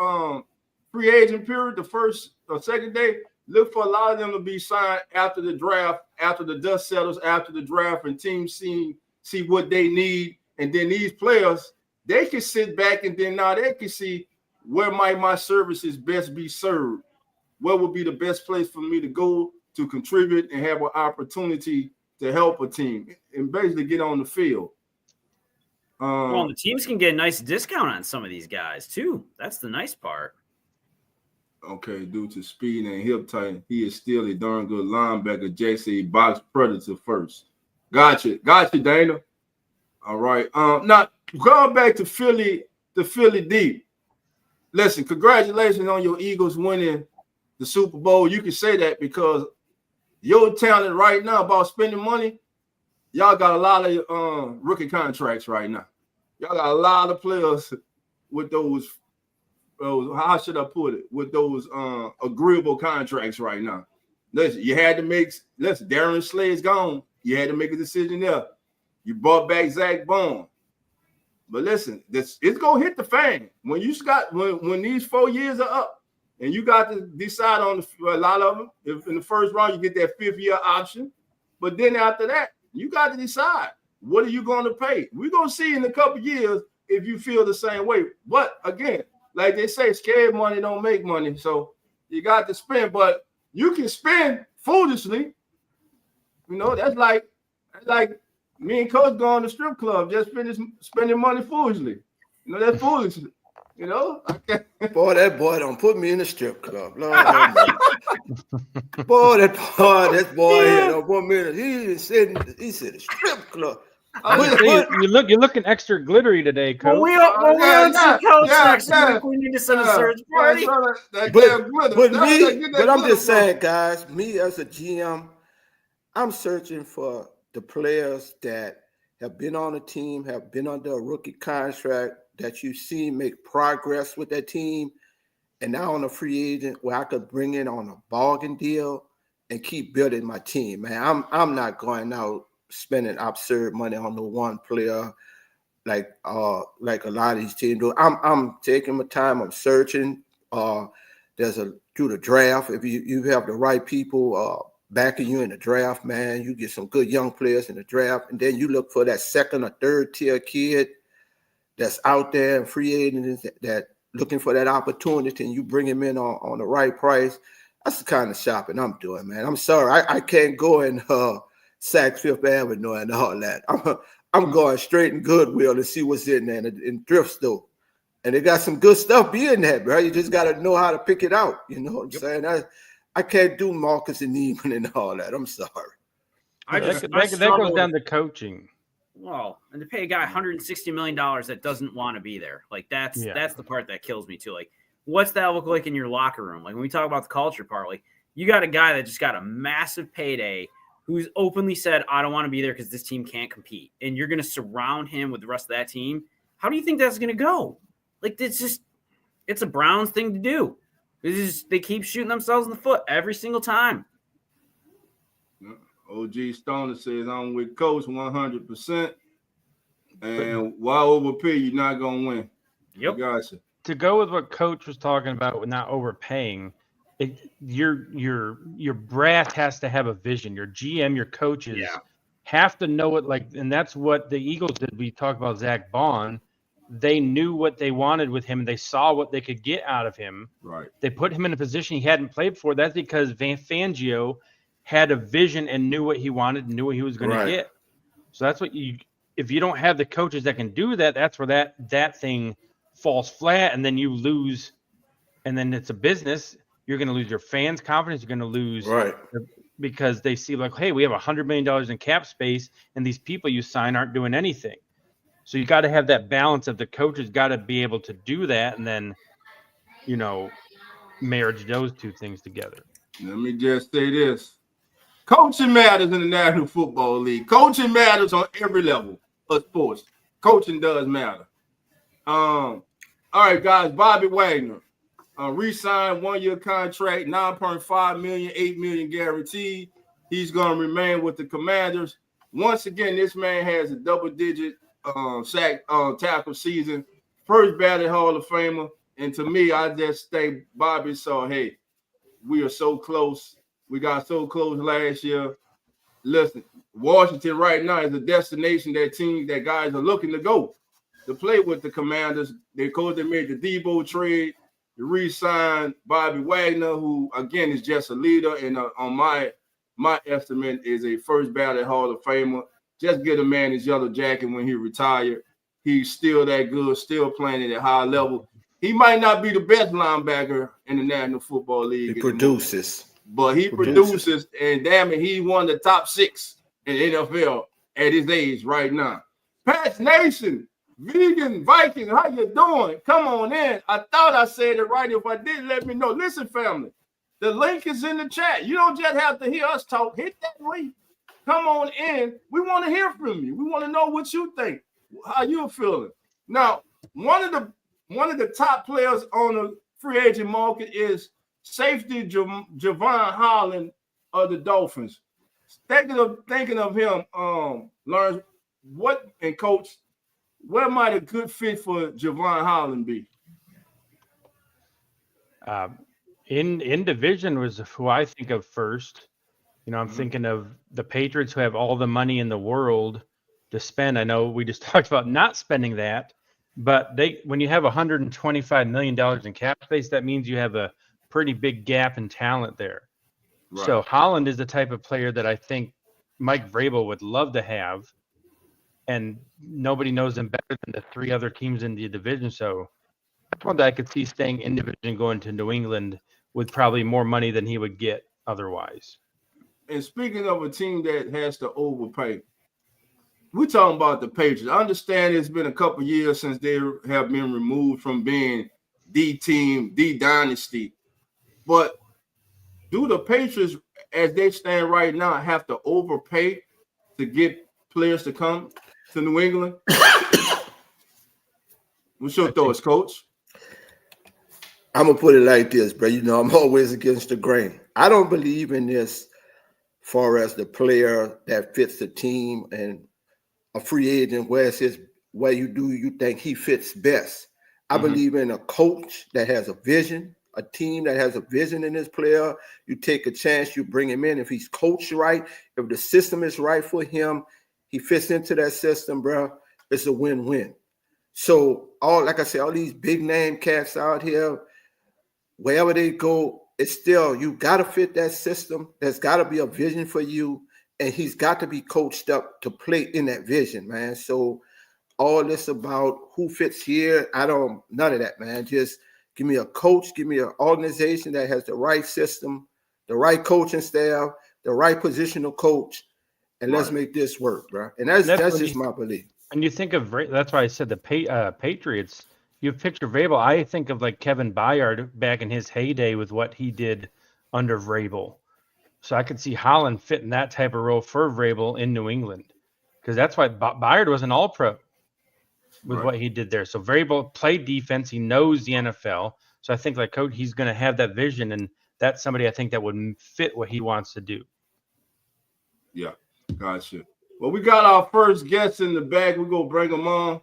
free agent period, the first or second day, look for a lot of them to be signed after the draft, after the dust settles, after the draft, and teams see what they need. And then these players, they can sit back and then now they can see where might my services best be served. What would be the best place for me to go to contribute and have an opportunity to help a team and basically get on the field. Well, the teams can get a nice discount on some of these guys too. That's the nice part. Okay, due to speed and hip tight, he is still a darn good linebacker. JC box predator first. Gotcha, Dana. All right. Now going back to Philly D. Listen, congratulations on your Eagles winning the Super Bowl. You can say that because your talent right now about spending money, y'all got a lot of rookie contracts right now. Y'all got a lot of players with those how should I put it, with those agreeable contracts right now. Listen, you had to make. Listen, Darren Slade's gone. You had to make a decision there. You brought back Zach Bond. But listen, it's gonna hit the fan when you got when these 4 years are up, and you got to decide on a lot of them. If in the first round you get that 5th year option, but then after that you got to decide what are you going to pay. We're gonna see in a couple years if you feel the same way. But again, like they say, scared money don't make money, so you got to spend. But you can spend foolishly. You know, that's like me and Coach going to strip club, just spending money foolishly. You know, that's foolish. You know, boy, that boy don't put me in the strip club. Lord have mercy. Boy, that boy here don't put me in. He said a strip club. You're looking extra glittery today, Coach. When we on Coach next week, we need to send a search party. But I'm just saying, guys, me as a GM, I'm searching for the players that have been on the team, have been under a rookie contract, that you see make progress with that team, and now on a free agent where I could bring in on a bargain deal and keep building my team. Man, I'm not going out spending absurd money on the one player like a lot of these teams do. I'm taking my time. I'm searching. Through the draft. If you have the right people backing you in the draft, man, you get some good young players in the draft, and then you look for that second or third tier kid that's out there and free agents that looking for that opportunity, and you bring him in on the right price. That's the kind of shopping I'm doing, man. I'm sorry, I can't go in Saks Fifth Avenue and all that. I'm going straight in Goodwill to see what's in there in thrift store. And they got some good stuff being there, bro. You just got to know how to pick it out. You know what I'm saying? I can't do Marcus and Neiman and all that. I'm sorry. That goes down to coaching. Well, and to pay a guy $160 million that doesn't want to be there, like that's the part that kills me too. Like, what's that look like in your locker room? Like when we talk about the culture part, like you got a guy that just got a massive payday who's openly said, "I don't want to be there because this team can't compete," and you're going to surround him with the rest of that team. How do you think that's going to go? Like, it's a Browns thing to do. They keep shooting themselves in the foot every single time. OG Stoner says, I'm with Coach 100%. And why overpay? You're not going to win. Yep. Gotcha. To go with what Coach was talking about with not overpaying, your brass has to have a vision. Your GM, your coaches have to know it. Like, and that's what the Eagles did. We talked about Zach Bond. They knew what they wanted with him. They saw what they could get out of him. Right. They put him in a position he hadn't played before. That's because Fangio had a vision and knew what he wanted and knew what he was going to get. So that's what if you don't have the coaches that can do that, that's where that thing falls flat, and then you lose. And then it's a business. You're going to lose your fans' confidence. You're going to lose because they see like, hey, we have $100 million in cap space, and these people you sign aren't doing anything. So you got to have that balance of the coaches got to be able to do that, and then, marriage those two things together. Let me just say this. Coaching matters in the National Football League. Coaching matters on every level of sports. Coaching does matter. All right, guys, Bobby Wagner. Re-signed 1-year contract, $9.5 million, $8 million guaranteed. He's going to remain with the Commanders. Once again, this man has a double-digit sack tackle season, first ballot Hall of Famer, and to me, I just think Bobby saw, hey, we are so close. We got so close last year. Listen, Washington right now is a destination that guys are looking to go to play with the Commanders. They made the Debo trade, they re-signed Bobby Wagner, who again is just a leader, and on my estimate is a first ballot Hall of Famer. Just get a man his yellow jacket when he retired. He's still that good, still playing at a high level. He might not be the best linebacker in the National Football League. He produces. But he produces, and damn it, he's one of the top 6 in the NFL at his age right now. Patch Nation, Vegan Vikings, how you doing? Come on in. I thought I said it right. If I didn't, let me know. Listen, family, the link is in the chat. You don't just have to hear us talk. Hit that link. Come on in. We want to hear from you. We want to know what you think, how you're feeling. Now, one of the one of the top players on the free agent market is safety Javon Holland of the Dolphins. Thinking of him, Lawrence, Coach, where might a good fit for Javon Holland be? In division was who I think of first. I'm thinking of the Patriots, who have all the money in the world to spend. I know we just talked about not spending that, but when you have $125 million in cap space, that means you have a pretty big gap in talent there. Right. So Holland is the type of player that I think Mike Vrabel would love to have, and nobody knows him better than the three other teams in the division. So that's one that I could see staying in division, going to New England with probably more money than he would get otherwise. And speaking of a team that has to overpay, we're talking about the Patriots. I understand it's been a couple of years since they have been removed from being the team, the dynasty. But do the Patriots, as they stand right now, have to overpay to get players to come to New England? What's your thoughts, Coach? I'm going to put it like this, bro. I'm always against the grain. I don't believe in this far as the player that fits the team and a free agent where you think he fits best. I believe in a coach that has a vision, a team that has a vision in this player. You take a chance, you bring him in. If he's coached right, if the system is right for him, he fits into that system, bro. It's a win-win. So like I said, all these big name cats out here, wherever they go, it's still, you got to fit that system. There's got to be a vision for you, and he's got to be coached up to play in that vision, man. So all this about who fits here, none of that, man. Just give me a coach, give me an organization that has the right system, the right coaching staff, the right positional coach, and let's make this work, bro. And that's just my belief. And you think of, that's why I said the Patriots. You picture Vrabel, I think of like Kevin Byard back in his heyday with what he did under Vrabel. So I could see Holland fitting that type of role for Vrabel in New England, because that's why Byard was an all-pro with what he did there. So Vrabel played defense. He knows the NFL. So I think, like Coach, he's going to have that vision, and that's somebody I think that would fit what he wants to do. Yeah, gotcha. Well, we got our first guest in the bag. We're going to bring him on.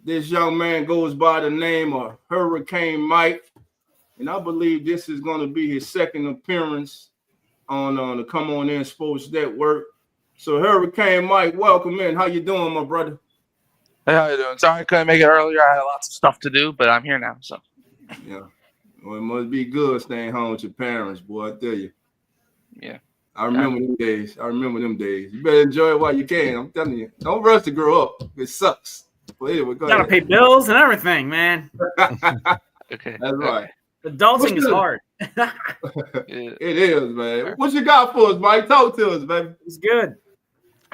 This young man goes by the name of Hurricane Mike, and I believe this is going to be his second appearance on the Come On In Sports Network. So, Hurricane Mike, welcome in. How you doing, my brother? Hey, how you doing? Sorry I couldn't make it earlier. I had lots of stuff to do, but I'm here now. So, yeah, well, it must be good staying home with your parents, boy. I tell you. Yeah. I remember them days. You better enjoy it while you can. I'm telling you. Don't rush to grow up. It sucks. Well, anyway, go gotta ahead. pay bills and everything, man. Okay. That's right. Adulting is hard. It is, man. What you got for us, Mike? Talk to us, baby. It's good.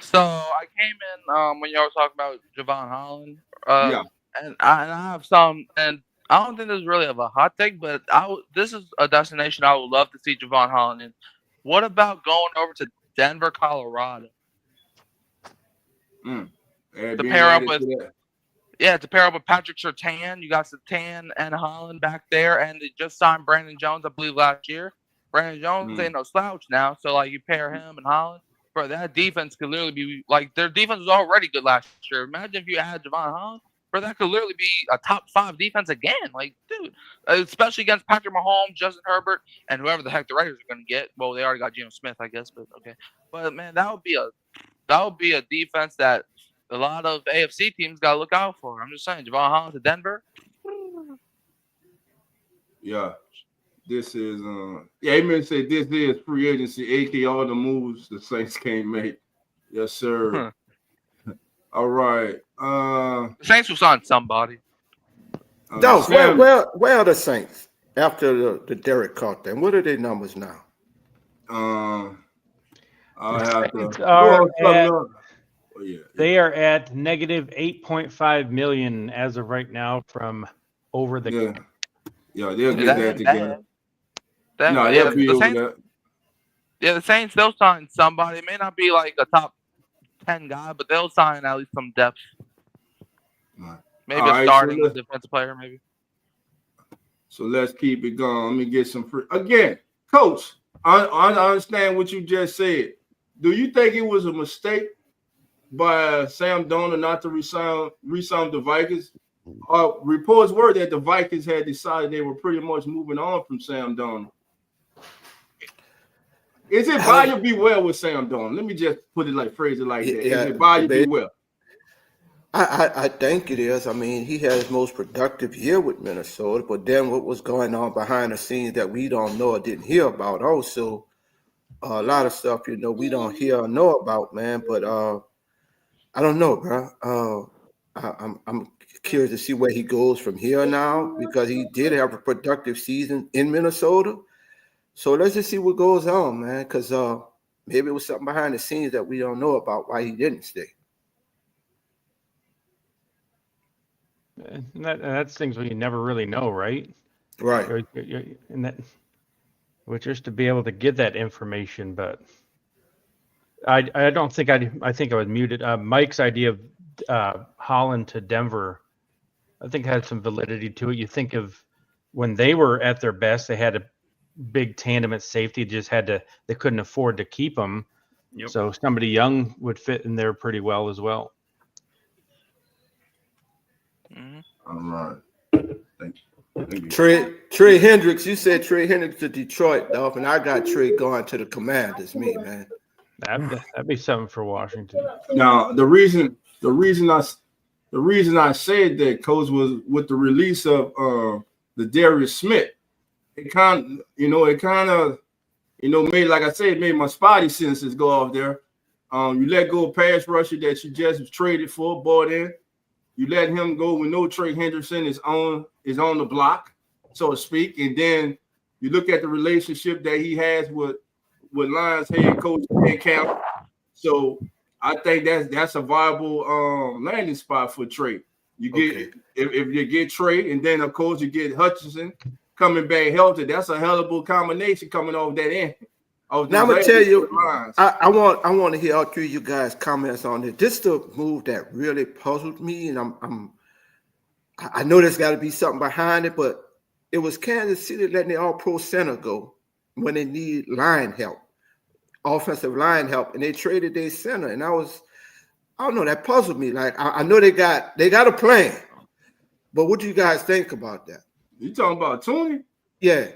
So I came in when y'all were talking about Javon Holland. Yeah. And I have some, and I don't think this is really of a hot take, but this is a destination I would love to see Javon Holland in. What about going over to Denver, Colorado? To pair up with Patrick Surtain. You got Surtain and Holland back there, and they just signed Brandon Jones, I believe, last year. Brandon Jones ain't no slouch now, so like you pair him and Holland, bro, that defense could literally be like, their defense was already good last year. Imagine if you add Javon Holland, bro, that could literally be a top 5 defense again. Like, dude, especially against Patrick Mahomes, Justin Herbert, and whoever the heck the Raiders are going to get. Well, they already got Geno Smith, I guess, but okay. But man, that would be a defense that a lot of AFC teams got to look out for. I'm just saying, Javon Holland to Denver. Yeah. This is Amen said this is free agency, aka all the moves the Saints can't make. Yes, sir. All right. The Saints will sign somebody. Where are the Saints after the Derek Carr thing? What are their numbers now? They are at negative 8.5 million as of right now from over the cap. Yeah, they'll get that together. They'll be over that. Yeah, the Saints, they'll sign somebody. It may not be like a top 10 guy, but they'll sign at least some depth. Maybe a starting defensive player, maybe. So let's keep it going. Let me get some free. Again, Coach, I understand what you just said. Do you think it was a mistake by Sam Darnold not to resign the Vikings? Reports were that the Vikings had decided they were pretty much moving on from Sam Darnold. Is it buyer beware with Sam Darnold? Let me just phrase it like that. Is it buyer beware? I think it is. I mean, he had his most productive year with Minnesota, but then what was going on behind the scenes that we don't know or didn't hear about also, a lot of stuff, we don't hear or know about, man. But I don't know, bro. I'm curious to see where he goes from here now, because he did have a productive season in Minnesota. So let's just see what goes on, man, because maybe it was something behind the scenes that we don't know about why he didn't stay. And that's things we never really know, right? Right. And that, we're just to be able to get that information, but I don't think I think I was muted. Mike's idea of Holland to Denver, I think had some validity to it. You think of when they were at their best, they had a big tandem at safety, they couldn't afford to keep them. Yep. So somebody young would fit in there pretty well as well. All right. Thank you. Trey Hendricks, you said Trey Hendricks to Detroit, Dolphin. I got Trey going to the Commanders, man. That'd be something for Washington. Now, the reason I said that, Coach, was with the release of the Darius Smith. It kind of made, like I said, it made my spidey senses go off there. You let go of pass rusher that you just traded for, bought in. You let him go with no Trey Hendrickson is on the block, so to speak. And then you look at the relationship that he has with Lions head coach and Camp. So I think that's a viable landing spot for Trey. You get if you get Trey, and then of course you get Hutchinson coming back healthy. That's a hell of a combination coming off that end. Now I'm gonna tell you, I want to hear all three of you guys' comments on this. This is the move that really puzzled me, and I know there's got to be something behind it, but it was Kansas City letting the All-Pro center go when they need line help, offensive line help, and they traded their center, and I don't know, that puzzled me. Like I know they got a plan, but what do you guys think about that? You talking about Tooney? Yeah.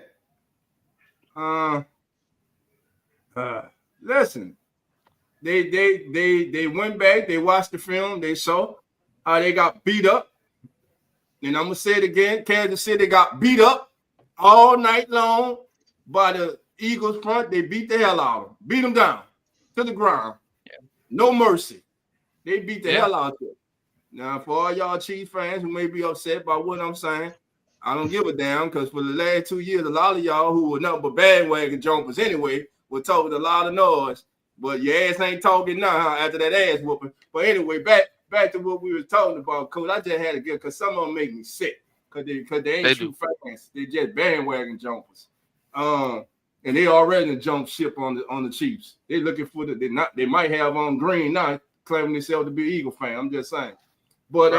Listen, they went back, they watched the film, they saw how they got beat up. And I'm gonna say it again, Kansas City got beat up all night long by the Eagles front. They beat the hell out of them, beat them down to the ground. Yeah. No mercy. They beat the hell out of them. Now, for all y'all Chiefs fans who may be upset by what I'm saying, I don't give a damn, because for the last 2 years, a lot of y'all who were nothing but bandwagon jumpers anyway were talking a lot of noise. But your ass ain't talking now after that ass whooping. But anyway, back to what we were talking about, Coach. I just had to get, because some of them make me sick, because they ain't true fans. They just bandwagon jumpers. And they already jumped ship on the Chiefs. They looking for they might have on green now, claiming themselves to be Eagle fan. I'm just saying. But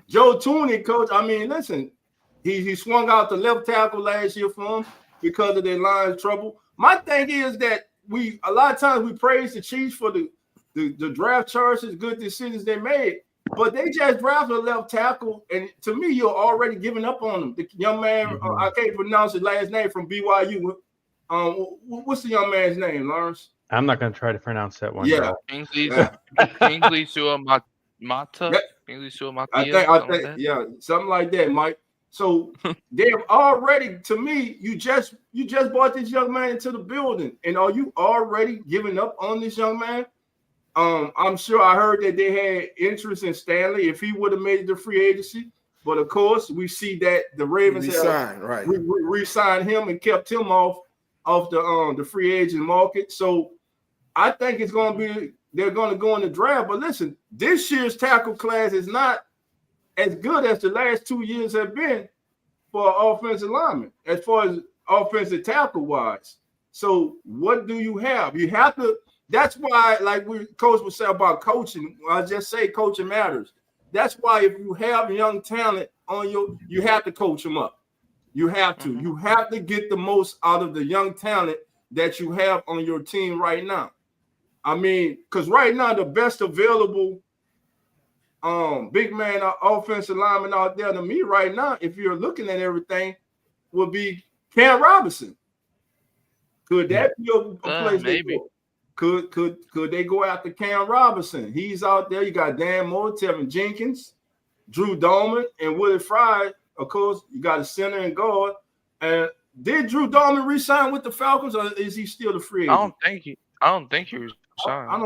Joe Tooney, Coach, I mean, listen, he swung out the left tackle last year for him because of their Lions trouble. My thing is that a lot of times we praise the Chiefs for the draft choices, good decisions they made, but they just drafted a left tackle, and to me, you're already giving up on them. The young man, I can't pronounce his last name, from BYU. What's the young man's name, Lawrence? I'm not going to try to pronounce that one. Yeah, Kingsley Suamata. I think, yeah, something like that, Mike. So they've already, to me, you just brought this young man into the building, and are you already giving up on this young man? I'm sure I heard that they had interest in Stanley if he would have made the free agency, but of course we see that the Ravens re-signed him and kept him off the free agent market. So I think it's going to be, they're going to go in the draft. But listen, this year's tackle class is not as good as the last 2 years have been for offensive linemen, as far as offensive tackle wise. So what do you have? You have to. That's why, like Coach would say about coaching, I just say coaching matters. That's why if you have young talent on you have to coach them up. You have to. You have to get the most out of the young talent that you have on your team right now. I mean, because right now the best available big man offensive lineman out there to me right now, if you're looking at everything, would be Cam Robinson. Could that be a place maybe? Could they go after Cam Robinson? He's out there. You got Dan Moore, Tevin Jenkins, Drew Dolman, and Willie Fry. Of course, you got a center and guard. And did Drew Dolman re-sign with the Falcons, or is he still the free agent? I don't think he was signed. I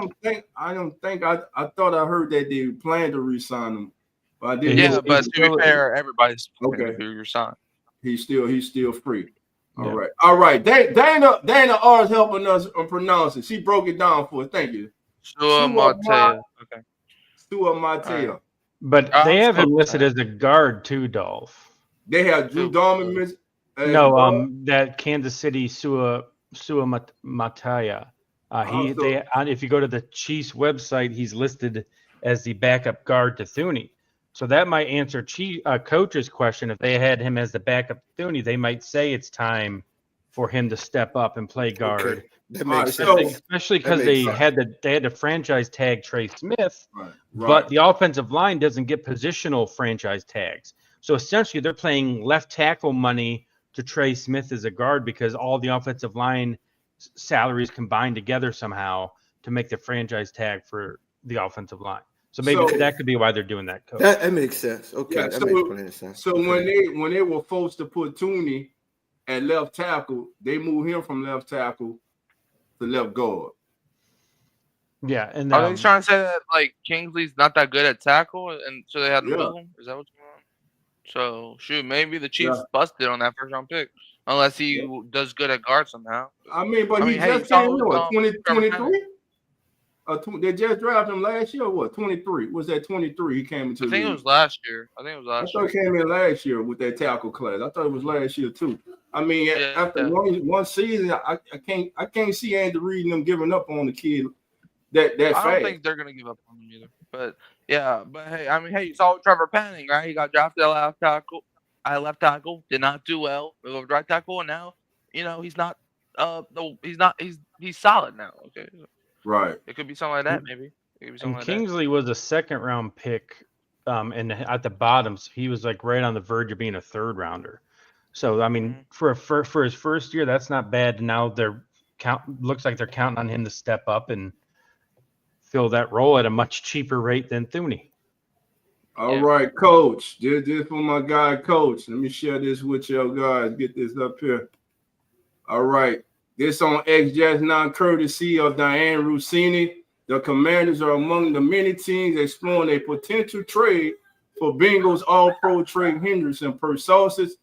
don't think. I thought I heard that they planned to re-sign him, but I didn't. Yeah, but to be fair, everybody's okay. Re-signed. He's still free. All right. Dana R is helping us pronounce it. She broke it down for us. Thank you. Sua Matea. Okay. Sua Matea. Right. But they have him listed as a guard too, Dolph. They have Drew Dolman. That Kansas City Sua Matea. If you go to the Chiefs website, he's listed as the backup guard to Thuney. So that might answer coach's question. If they had him as the backup to Thuney, they might say it's time for him to step up and play guard. Okay. That makes sense. Especially because they had to franchise tag Trey Smith, but the offensive line doesn't get positional franchise tags. So essentially, they're playing left tackle money to Trey Smith as a guard because all the offensive line salaries combined together somehow to make the franchise tag for the offensive line. So maybe that could be why they're doing that, Coach. That makes sense. Okay, that makes plenty of sense. So when they were forced to put Thuney at left tackle, they moved him from left tackle to left guard. Yeah, and are they trying to say that like Kingsley's not that good at tackle, and so they had to move him? Is that what's going on? So shoot, maybe the Chiefs busted on that first round pick, unless he does good at guard somehow. He just came in 2023. They just drafted him last year. Or what? 23? Was that 23? He came into. I think it was last year. I thought he came in last year with that tackle class. I thought it was last year too. I mean, after one season, I can't see Andy Reid and them giving up on the kid that fast. I don't think they're gonna give up on him either. But yeah, you saw Trevor Penning, right? He got drafted at left tackle. Did not do well. He was right tackle, and now he's not. He's solid now. Okay. Right. It could be something like that, maybe. Kingsley was a second round pick, and at the bottom, so he was like right on the verge of being a third rounder. So I mean, for his first year, that's not bad. Now looks like they're counting on him to step up and fill that role at a much cheaper rate than Thuney. All right, Coach. This for my guy, Coach. Let me share this with y'all guys. Get this up here. All right. This on X-Jazz non-courtesy of Diane Rossini. The Commanders are among the many teams exploring a potential trade for Bengals All-Pro Trey Hendrickson. Per sources,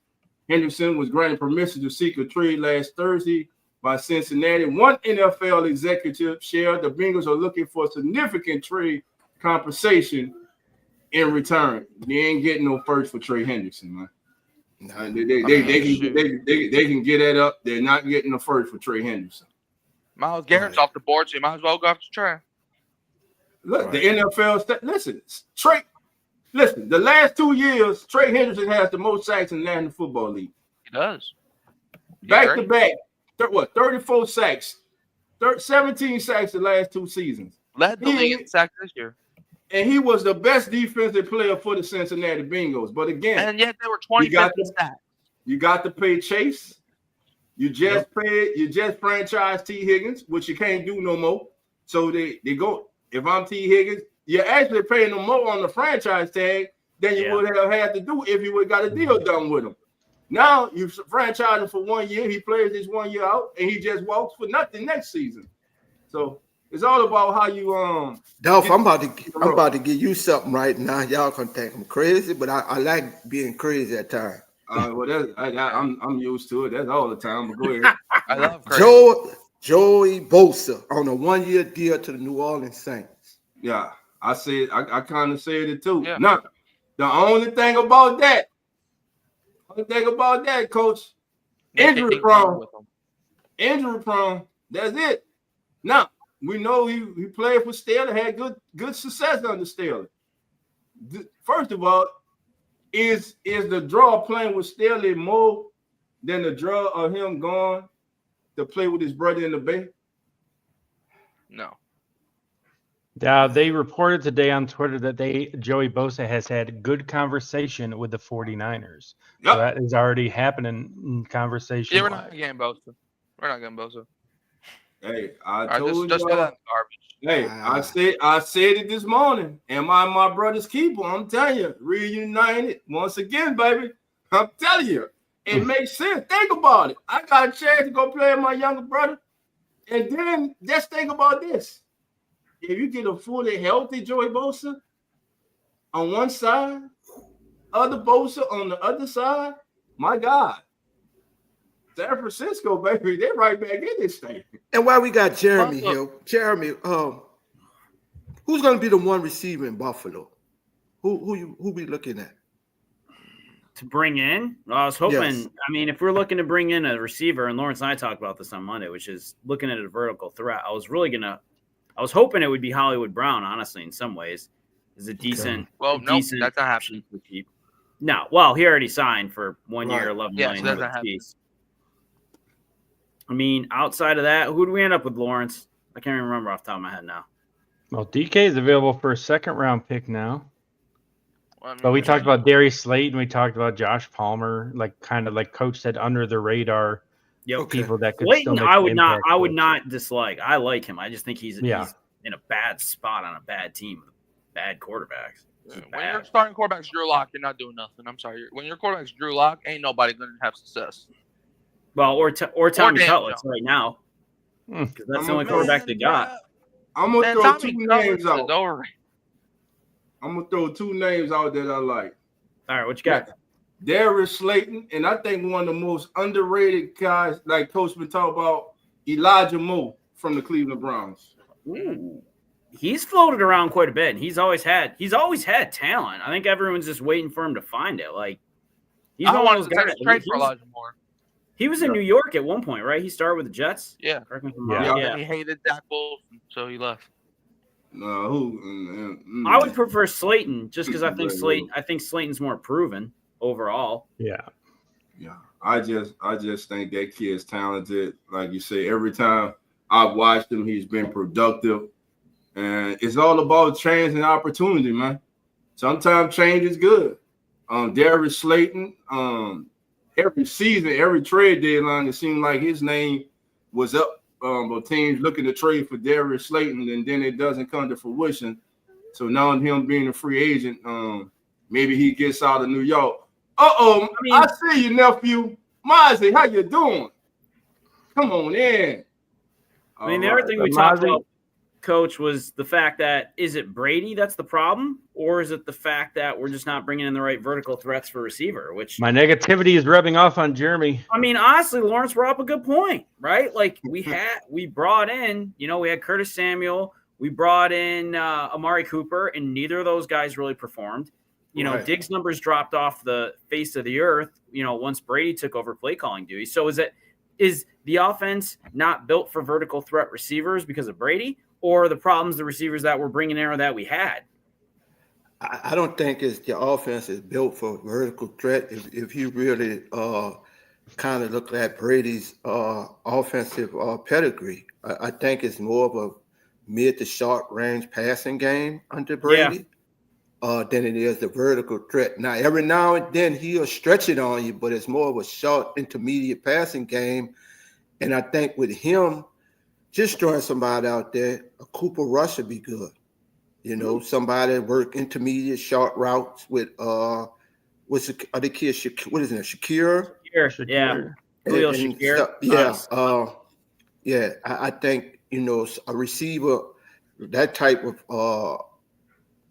Hendrickson was granted permission to seek a trade last Thursday by Cincinnati. One NFL executive shared the Bengals are looking for significant trade compensation in return. They ain't getting no first for Trey Hendrickson, man. They can get that up. They're not getting the first for Trey Henderson. Myles Garrett's off the board, so you might as well go after Trey. Look, the NFL. Listen. The last 2 years, Trey Henderson has the most sacks in the National Football League. He does. Back to back. 34 sacks. 17 sacks the last 2 seasons. Led the league in sacks this year. And he was the best defensive player for the Cincinnati Bengals. But again, and yet they were 25th in sacks. You got to pay Chase. You just franchised T. Higgins, which you can't do no more. So they go. If I'm T. Higgins, you're actually paying them more on the franchise tag than you would have had to do if you would have got a deal done with him. Now you franchise him for 1 year. He plays his 1 year out, and he just walks for nothing next season. So it's all about how you Dolph, I'm about to give you something right now. Y'all can think I'm crazy, but I like being crazy at times. I'm used to it. That's all the time. But go ahead. I love crazy. Joey Bosa on a 1 year deal to the New Orleans Saints. Yeah, I said I kind of said it too. Yeah. Now, the only thing about that, Coach, injury prone. That's it. Now we know he played for Steelers, had good success under Steelers. First of all, is the draw playing with Steelers more than the drug of him going to play with his brother in the Bay? No. They reported today on Twitter that Joey Bosa has had good conversation with the 49ers. Yep. So that is already happening in conversation. Yeah, we're not getting Bosa. We're not getting Bosa. Hey, I told just y'all. that garbage. Hey, I said it this morning. Am I my brother's keeper? I'm telling you, reunited once again, baby. I'm telling you, it makes sense. Think about it. I got a chance to go play with my younger brother, and then just think about this. If you get a fully healthy Joey Bosa on one side, other Bosa on the other side, my God. San Francisco, baby, they're right back in this thing. And while we got Jeremy here, Jeremy, who's going to be the one receiver in Buffalo? Who we looking at? To bring in? Well, I was hoping, Yes. I mean, if we're looking to bring in a receiver, and Lawrence and I talked about this on Monday, which is looking at a vertical threat, I was hoping it would be Hollywood Brown, honestly, in some ways. Is a decent. Well, no, that's not happening. No, well, he already signed for 1 year, $11 Yeah, million. so that's not happening. I mean, outside of that, who do we end up with, Lawrence? I can't even remember off the top of my head now. Well, DK is available for a second-round pick now. Well, I mean, But we talked about Darius Slayton. We talked about Josh Palmer, kind of like Coach said, under the radar people that could Slayton, still make I an would not. impact I would with. not dislike. I like him. I just think he's in a bad spot on a bad team with bad quarterbacks. when you're starting quarterback's Drew Lock, you're not doing nothing. I'm sorry. When your quarterback's Drew Lock, ain't nobody going to have success. Well, or Tommy Dan Cutlets Jones. right now, because that's the only Man, quarterback they got. I'm going to throw two names out. Over. I'm going to throw two names out that I like. All right, what you got? Darius Slayton, and I think one of the most underrated guys, like Coach been talking about, Elijah Moore from the Cleveland Browns. Ooh. He's floated around quite a bit, and he's always had talent. I think everyone's just waiting for him to find it. Like he's I one wanted of to those take guys. a trade for Elijah Moore. He was in New York at one point, right? He started with the Jets. Yeah. Correct me if I'm Yeah. wrong. And he hated Dak Wilson, so he left. I would prefer Slayton just because I think Slayton's more proven overall. Yeah. I just think that kid's talented. Like you say, every time I've watched him, he's been productive. And it's all about change and opportunity, man. Sometimes change is good. Darius Slayton, every season, every trade deadline, it seemed like his name was up. But teams looking to trade for Darius Slayton, and then it doesn't come to fruition. So now him being a free agent, maybe he gets out of New York. I see you, nephew. Mozzie, how you doing? Come on in. I mean, the other thing we talked about, Coach, was the fact that is it Brady that's the problem, or is it the fact that we're just not bringing in the right vertical threats for receiver? Which my negativity is rubbing off on Jeremy. I mean, honestly, Lawrence brought up a good point, right? Like we brought in, we had Curtis Samuel, we brought in Amari Cooper, and neither of those guys really performed. Right. Diggs' numbers dropped off the face of the earth, once Brady took over play calling duty. So is the offense not built for vertical threat receivers because of Brady, or the problems the receivers that we're bringing in or that we had? I don't think the offense is built for vertical threat. If you really kind of look at Brady's offensive pedigree, I think it's more of a mid to short range passing game under Brady. Than it is the vertical threat. Now, every now and then he'll stretch it on you, but it's more of a short, intermediate passing game. And I think with him, just throwing somebody out there, a Cooper Rush would be good. Somebody work intermediate, short routes with what's the other kid? What is it? Shakir? Yeah. Shakir. I think a receiver, that type of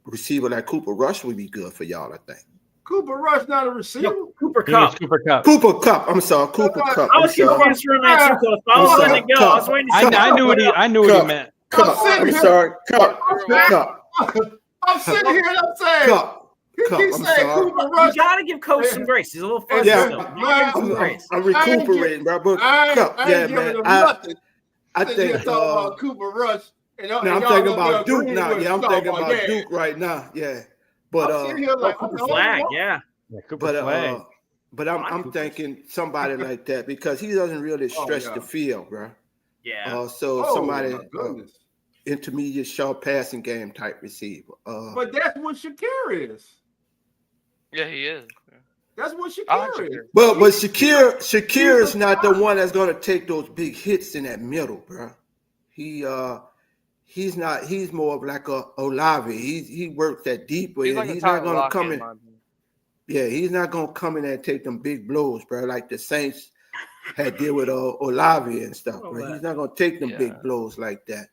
receiver like Cooper Rush would be good for y'all, I think. Cooper Rush not a receiver. No, Cooper Kupp. Cooper Kupp. I'm sorry, Cooper Kupp. I was confused for a minute too. I was letting it go. I was waiting to see. I knew what he meant. I'm sorry, Kupp. I'm sitting here and I'm saying Kupp. He's saying Cooper Rush. You gotta give Coach some grace. He's a little fuzzy still. I'm recuperating, bro. But Kupp, man. I think about Cooper Rush. I'm thinking about Duke now. Yeah, I'm thinking about Duke right now. Yeah, but Cooper Flag, yeah. Cooper Flag. But I'm thinking somebody like that because he doesn't really stretch the field, bro. Yeah. So Oh, somebody my goodness. intermediate short passing game type receiver. But that's what Shakir is. Yeah, he is. That's what I like Shakir is. Shakir. But Shakir is not the one that's gonna take those big hits in that middle, bro. He's not. He's more of like a Olave. He works that deeper, He's and like he's a not Tyler gonna Lockett, come in in. my opinion. Yeah, he's not gonna come in there and take them big blows, bro. Like the Saints had did with Olave and stuff, bro. He's not gonna take them big blows like that.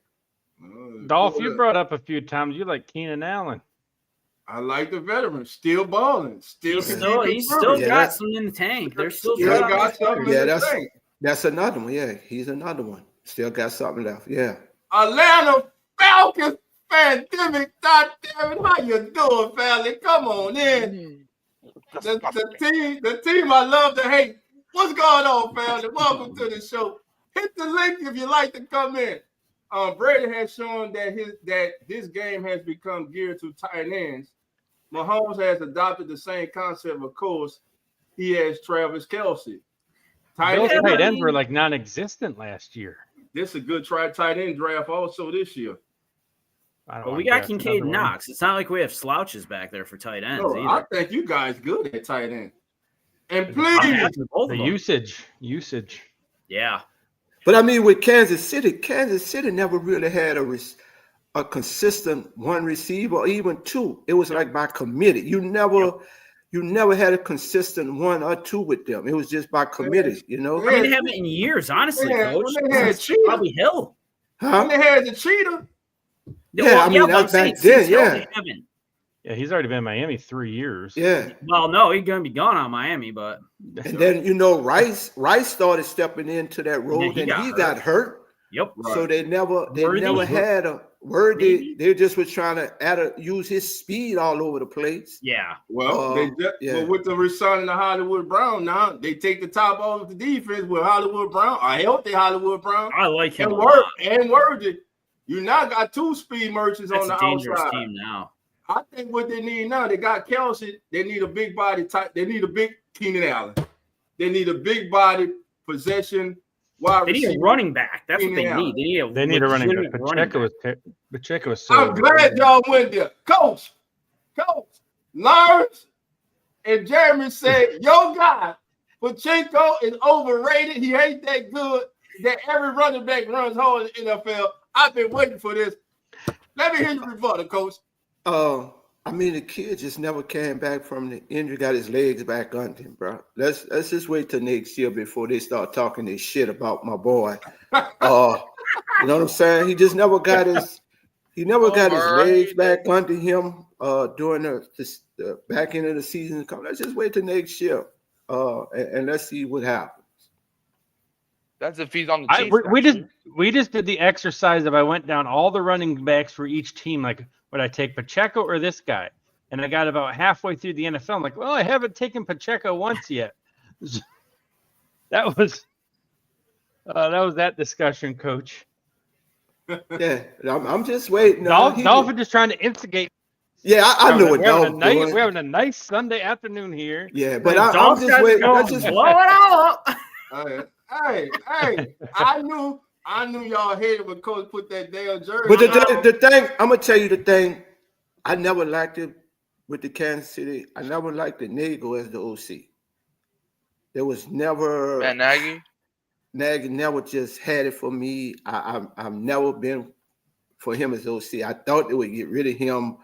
Dolph, you brought up a few times you like Keenan Allen. I like the veteran, still balling, He's still got some in the tank. They're still got something in the tank. That's another one. Yeah, he's another one. Still got something left. Yeah. Atlanta Falcons pandemic. God damn it, how you doing, family? Come on in. The team I love to hate. What's going on, family? Welcome to the show. Hit the link if you like to come in. Brady has shown that this game has become geared to tight ends. Mahomes has adopted the same concept. Of course, he has Travis Kelce. Those tight ends were like non-existent last year. This is a good tight end draft also this year. But we got Kincaid and Knox. It's not like we have slouches back there for tight ends either. I think you guys good at tight end. And please, the usage. Yeah. But I mean, with Kansas City never really had a consistent one receiver or even two. It was like by committee. You never had a consistent one or two with them. It was just by committee, you know. I mean, they haven't in years, honestly, Coach. When they had Cheetah, probably Hill. When they had the Cheetah. Yeah, I mean, that's back then, yeah. Yeah, he's already been in Miami 3 years. Yeah. Well, no, he's going to be gone on Miami, but. And then, Rice started stepping into that role, and he got hurt. Yep. So they never had a Worthy. They just was trying to use his speed all over the place. Yeah. Well, with the resigning of Hollywood Brown, now they take the top off the defense with Hollywood Brown, a healthy Hollywood Brown. I like him. And Worthy. You now got two speed merchants on the outside. That's a dangerous team now. I think what they need now, they got Kelce. They need a big body type. They need a big Keenan Allen. They need a big body possession. They need a running back. That's what they need. They need a running back. Pacheco is so. I'm glad y'all went there, Coach. Lawrence and Jeremy said, "Yo, guy, Pacheco is overrated. He ain't that good. That every running back runs hard in the NFL. I've been waiting for this. Let me hear your rebuttal, Coach." I mean, the kid just never came back from the injury, got his legs back under him, bro. Let's just wait till next year before they start talking this shit about my boy. You know what I'm saying? He just never got his legs back under him during the back end of the season. Let's just wait till next year and let's see what happens. That's if he's on the Chiefs. We just did the exercise of I went down all the running backs for each team. Like, would I take Pacheco or this guy? And I got about halfway through the NFL. I'm like, well, I haven't taken Pacheco once yet. That was that discussion, Coach. Yeah, I'm just waiting. Dolphin just trying to instigate. Yeah, I know what Dolphin doing. We're having a nice Sunday afternoon here. Yeah, but I'm just waiting. Let's just blow it all up. Hey, I knew y'all hated when Coach put that damn jersey. But the thing, I'm gonna tell you the thing. I never liked it with the Kansas City. I never liked the Nagel as the OC. There was never Nagy. Nagy never just had it for me. I've never been for him as OC. I thought they would get rid of him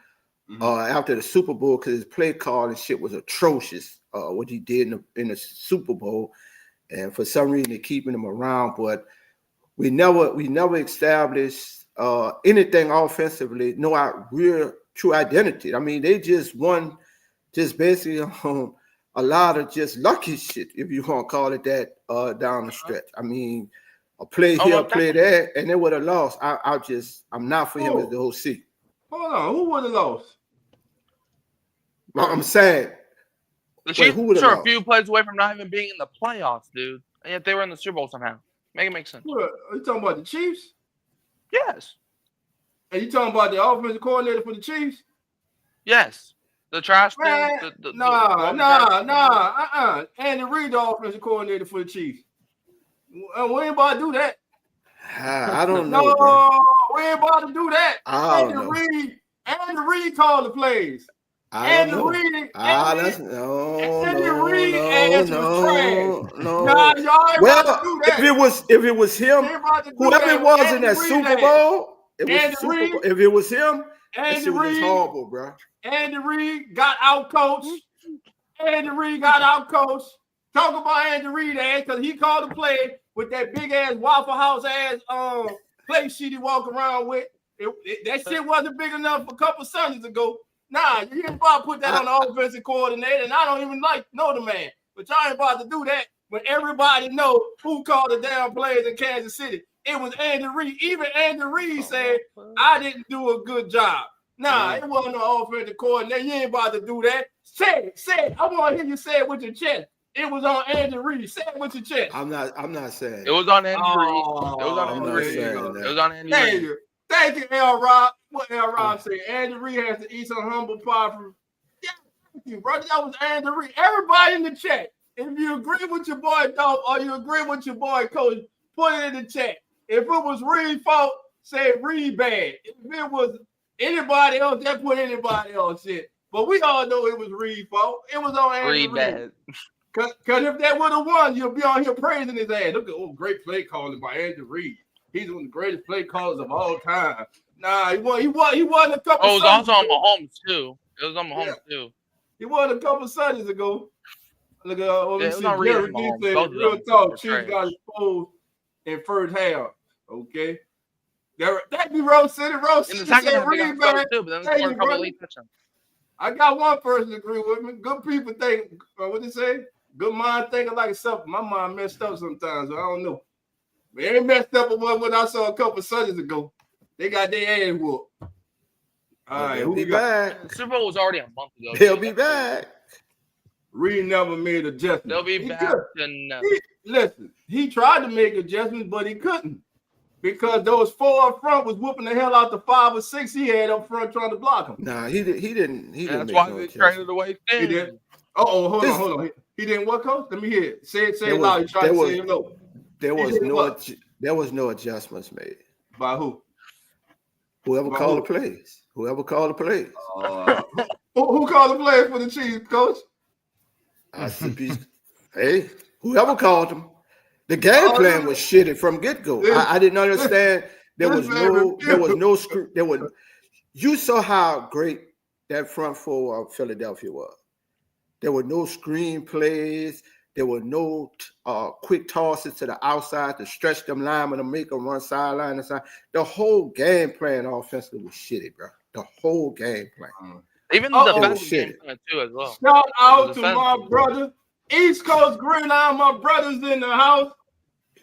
after the Super Bowl because his play call and shit was atrocious. What he did in the Super Bowl. And for some reason, they're keeping him around, but we never established anything offensively. No real true identity. I mean, they just won, just basically on a lot of just lucky shit, if you want to call it that, down the stretch. I mean, a play here, a play there, and they would have lost. I'm not for him as the OC. Hold on, who would have lost? I'm saying. The Chiefs are a few plays away from not even being in the playoffs, dude. And yet they were in the Super Bowl somehow. Make it make sense. What, are you talking about the Chiefs? Yes. Are you talking about the offensive coordinator for the Chiefs? Yes. The trash Man, dude? Andy Reid, the offensive coordinator for the Chiefs. We ain't about to do that. I don't know, bro. No, we ain't about to do that. I don't know. Andy Reid called the plays. I don't know. Andy Reid ass was trash. No. Nah, y'all ain't about to do that. If it was him, whoever it was in that Super Bowl, if it was him, that shit was horrible, bro. Andy Reid got out coached. Talk about Andy Reid ass because he called the play with that big ass Waffle House ass play sheet he walk around with. That shit wasn't big enough a couple Sundays ago. Nah, you ain't about to put that on the offensive coordinator, and I don't even know the man. But y'all ain't about to do that when everybody know who called the damn plays in Kansas City. It was Andy Reid. Even Andy Reid said, I didn't do a good job. Nah, it wasn't no offensive coordinator. You ain't about to do that. Say it. I want to hear you say it with your chest. It was on Andy Reid. Say it with your chest. I'm not saying it was on Andy Reid. It was on Andy Reid. Thank you, L. Rob. What L. Rob said? Andy Reid has to eat some humble pie from. Yeah, thank you, brother. That was Andy Reid. Everybody in the chat, if you agree with your boy Dolph or you agree with your boy Coach, put it in the chat. If it was Reid's fault, say Reid bad. If it was anybody else, that put anybody else shit. But we all know it was Reid's fault. It was on Andy Reid. Because if that would have won, you'll be on here praising his ass. Look at great play calling by Andy Reid. He's one of the greatest play callers of all time. Nah, he won a couple. Oh, it was also on Mahomes too. It was on Mahomes too. He won a couple Sundays ago. Look at Jerry D said, real talk. Chiefs got exposed in first half. Okay. Thank you, Rose City. Rose City said Reid back. I got one person to agree with me. Good people think, what they say? Good mind thinking like something. My mind messed up sometimes, so I don't know. But it ain't messed up with what I saw a couple Sundays ago. They got their ass whooped. All right, who we got? The Super Bowl was already a month ago. They'll be back. Reid never made adjustments. They'll be back. Listen, he tried to make adjustments, but he couldn't. Because those four up front was whooping the hell out the 5 or 6 he had up front trying to block him. Nah, he didn't. That's why they traded away. He did. Hold on. He didn't what, Coach? Let me hear it. Say it loud. You tried to say it low. There was no adjustments made. By who? Whoever called the plays. Who called the plays for the Chiefs, Coach? Hey, whoever called them. The game plan was shitty from get-go. I didn't understand. There was no script. You saw how great that front four of Philadelphia was. There were no screen plays. There were no quick tosses to the outside to stretch them linemen and make them run sideline to side. The whole game plan offensively was shitty, bro. The whole game plan. Even the defensive game plan too as well. Shout out to my brother. East Coast Gridiron, my brothers in the house.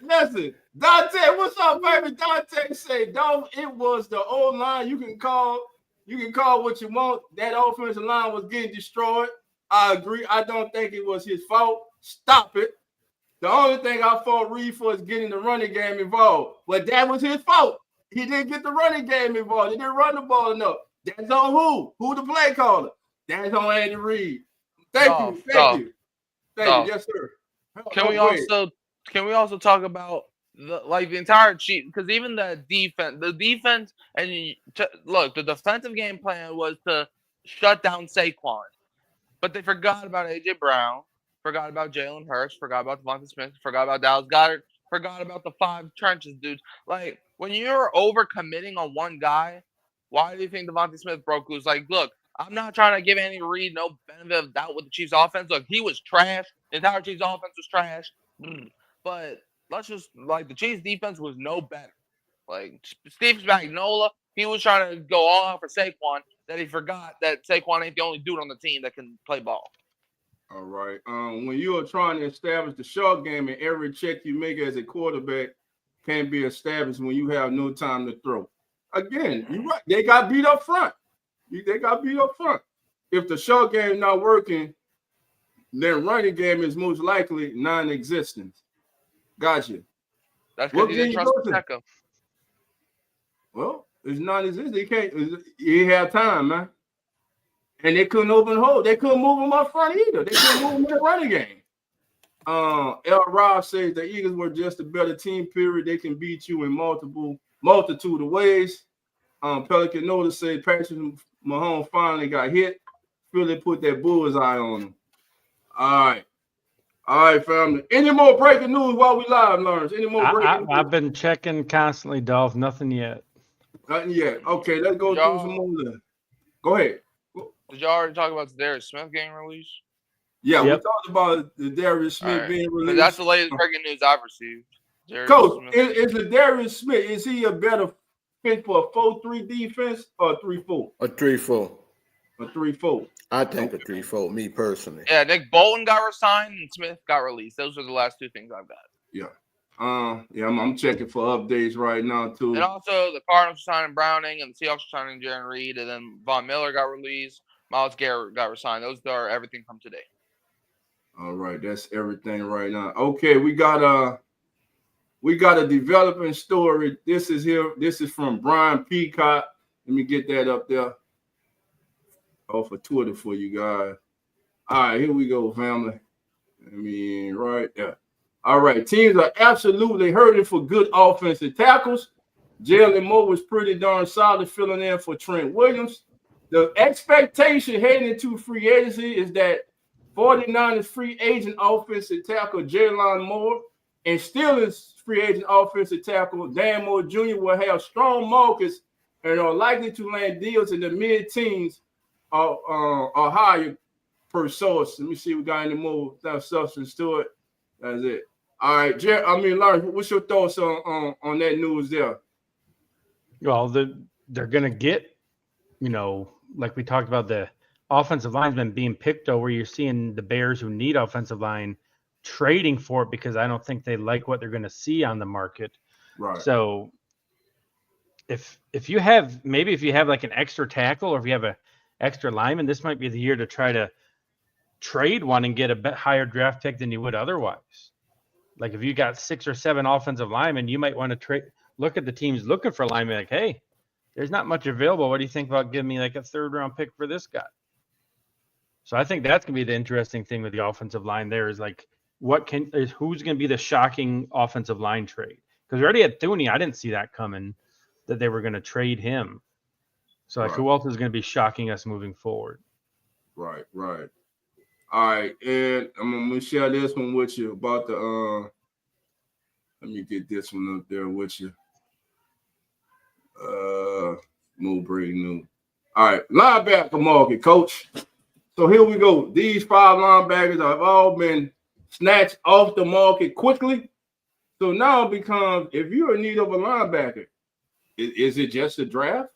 Listen, Dante, what's up, baby? Dante say, "Don't." It was the old line. You can call what you want. That offensive line was getting destroyed. I agree. I don't think it was his fault. Stop it. The only thing I fault Reid for is getting the running game involved. But that was his fault. He didn't get the running game involved. He didn't run the ball enough. That's on who? Who the play caller? That's on Andy Reid. Thank you. Yes, sir. Can we also talk about the entire Chiefs? Because even the defense, and look, the defensive game plan was to shut down Saquon, but they forgot about AJ Brown, forgot about Jalen Hurts, forgot about Devontae Smith, forgot about Dallas Goedert, forgot about the 5 trenches dudes. Like, when you're overcommitting on one guy, why do you think Devontae Smith broke loose? Like, look, I'm not trying to give Andy Reid no benefit of doubt with the Chiefs offense. Look, he was trash. The entire Chiefs offense was trash. But the Chiefs defense was no better. Like, Steve Spagnuolo, he was trying to go all out for Saquon, that he forgot that Saquon ain't the only dude on the team that can play ball. All right. When you are trying to establish the short game and every check you make as a quarterback can be established when you have no time to throw. Again, you're right. They got beat up front. If the short game not working, then running game is most likely non-existent. Gotcha. That's because he didn't trust Pacheco. Well, it's non-existent. He have time, man. And they couldn't open the hole. They couldn't move them up front either. They couldn't move them in the running game. L. Rob says the Eagles were just a better team, period. They can beat you in multitude of ways. Pelican Notice said Patrick Mahomes finally got hit. Philly put that bullseye on him. All right, family. Any more breaking news while we live, Lawrence? Any more breaking news? I've been checking constantly, Dolph. Nothing yet. Nothing yet. Okay, let's go through some more. Go ahead. Did y'all already talk about the Darius Smith getting released? Yeah, we talked about the Darius Smith being released. That's the latest breaking news I've received. Coach, is the Darius Smith, is he a better fit for a 4-3 defense or a 3-4? A 3-4. A 3-4. I think a 3-4, me personally. Yeah, Nick Bolton got resigned and Smith got released. Those are the last two things I've got. Yeah. I'm checking for updates right now too. And also the Cardinals are signing Browning and the Seahawks are signing Jaron Reed, and then Von Miller got released. Myles Garrett got resigned. Those are everything from today. All right, that's everything right now. Okay, we got a developing story. This is from Brian Peacock. Let me get that up there. For Twitter for you guys. All right, here we go, family. Right there. All right, teams are absolutely hurting for good offensive tackles. Jalen Moore was pretty darn solid filling in for Trent Williams. The expectation heading into free agency is that 49ers free agent offensive tackle Jalen Moore and Steelers free agent offensive tackle Dan Moore Jr. will have strong markets and are likely to land deals in the mid-teens or higher per source. Let me see if we got any more substance to it. That's it. All right, Lawrence, what's your thoughts on that news there? Well, they're going to get, like we talked about, the offensive lineman being picked over. You're seeing the Bears who need offensive line trading for it because I don't think they like what they're going to see on the market. Right. So if you have like an extra tackle or if you have a extra lineman, this might be the year to try to trade one and get a bit higher draft pick than you would otherwise. Like if you got 6 or 7 offensive linemen, you might want to look at the teams looking for linemen like, hey, there's not much available. What do you think about giving me like a 3rd round pick for this guy? So I think that's going to be the interesting thing with the offensive line there is like, who's going to be the shocking offensive line trade? Because we already had Thuney. I didn't see that coming, that they were going to trade him. So who else is going to be shocking us moving forward? Right. All right, and I'm going to share this one with you about let me get this one up there with you. No breaking news. All right, linebacker market, coach. So here we go. These 5 linebackers have all been snatched off the market quickly. So now it becomes, if you're in need of a linebacker, is it just a draft?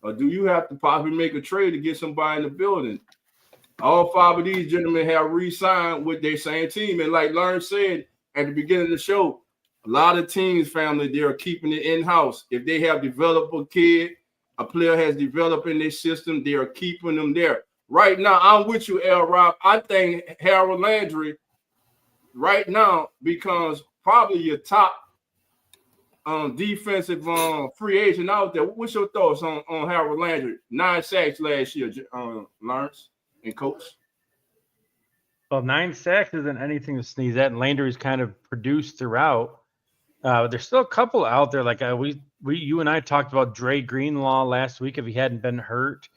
Or do you have to possibly make a trade to get somebody in the building? All 5 of these gentlemen have re-signed with their same team. And like Lawrence said at the beginning of the show, a lot of teams, family, they are keeping it in-house. If they have developed a kid, a player has developed in their system, they are keeping them there. Right now, I'm with you, L. Rob. I think Harold Landry right now becomes probably your top defensive free agent out there. What's your thoughts on Harold Landry? 9 sacks last year, Lawrence and Coach. Well, 9 sacks isn't anything to sneeze at, and Landry's kind of produced throughout. There's still a couple out there. Like you and I talked about Dre Greenlaw last week. If he hadn't been hurt,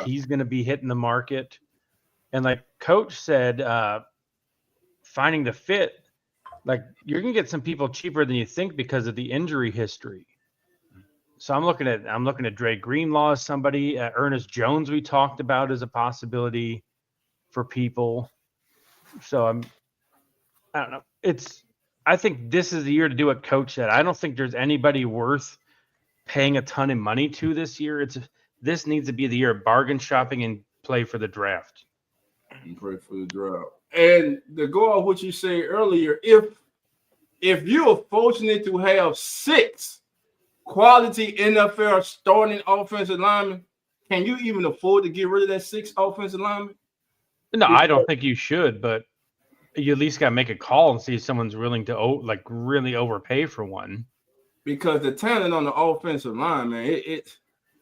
he's going to be hitting the market. And like Coach said, finding the fit, like you're going to get some people cheaper than you think because of the injury history. So I'm looking at Dre Greenlaw as somebody. Ernest Jones we talked about as a possibility for people. So I don't know. I think this is the year to do what Coach said. I don't think there's anybody worth paying a ton of money to this year. This needs to be the year of bargain shopping and play for the draft. And pray for the draft. And to go off what you said earlier, if you're fortunate to have 6 quality NFL starting offensive linemen, can you even afford to get rid of that 6 offensive linemen? No, I don't think you should, but you at least got to make a call and see if someone's willing to really overpay for one. Because the talent on the offensive line, man,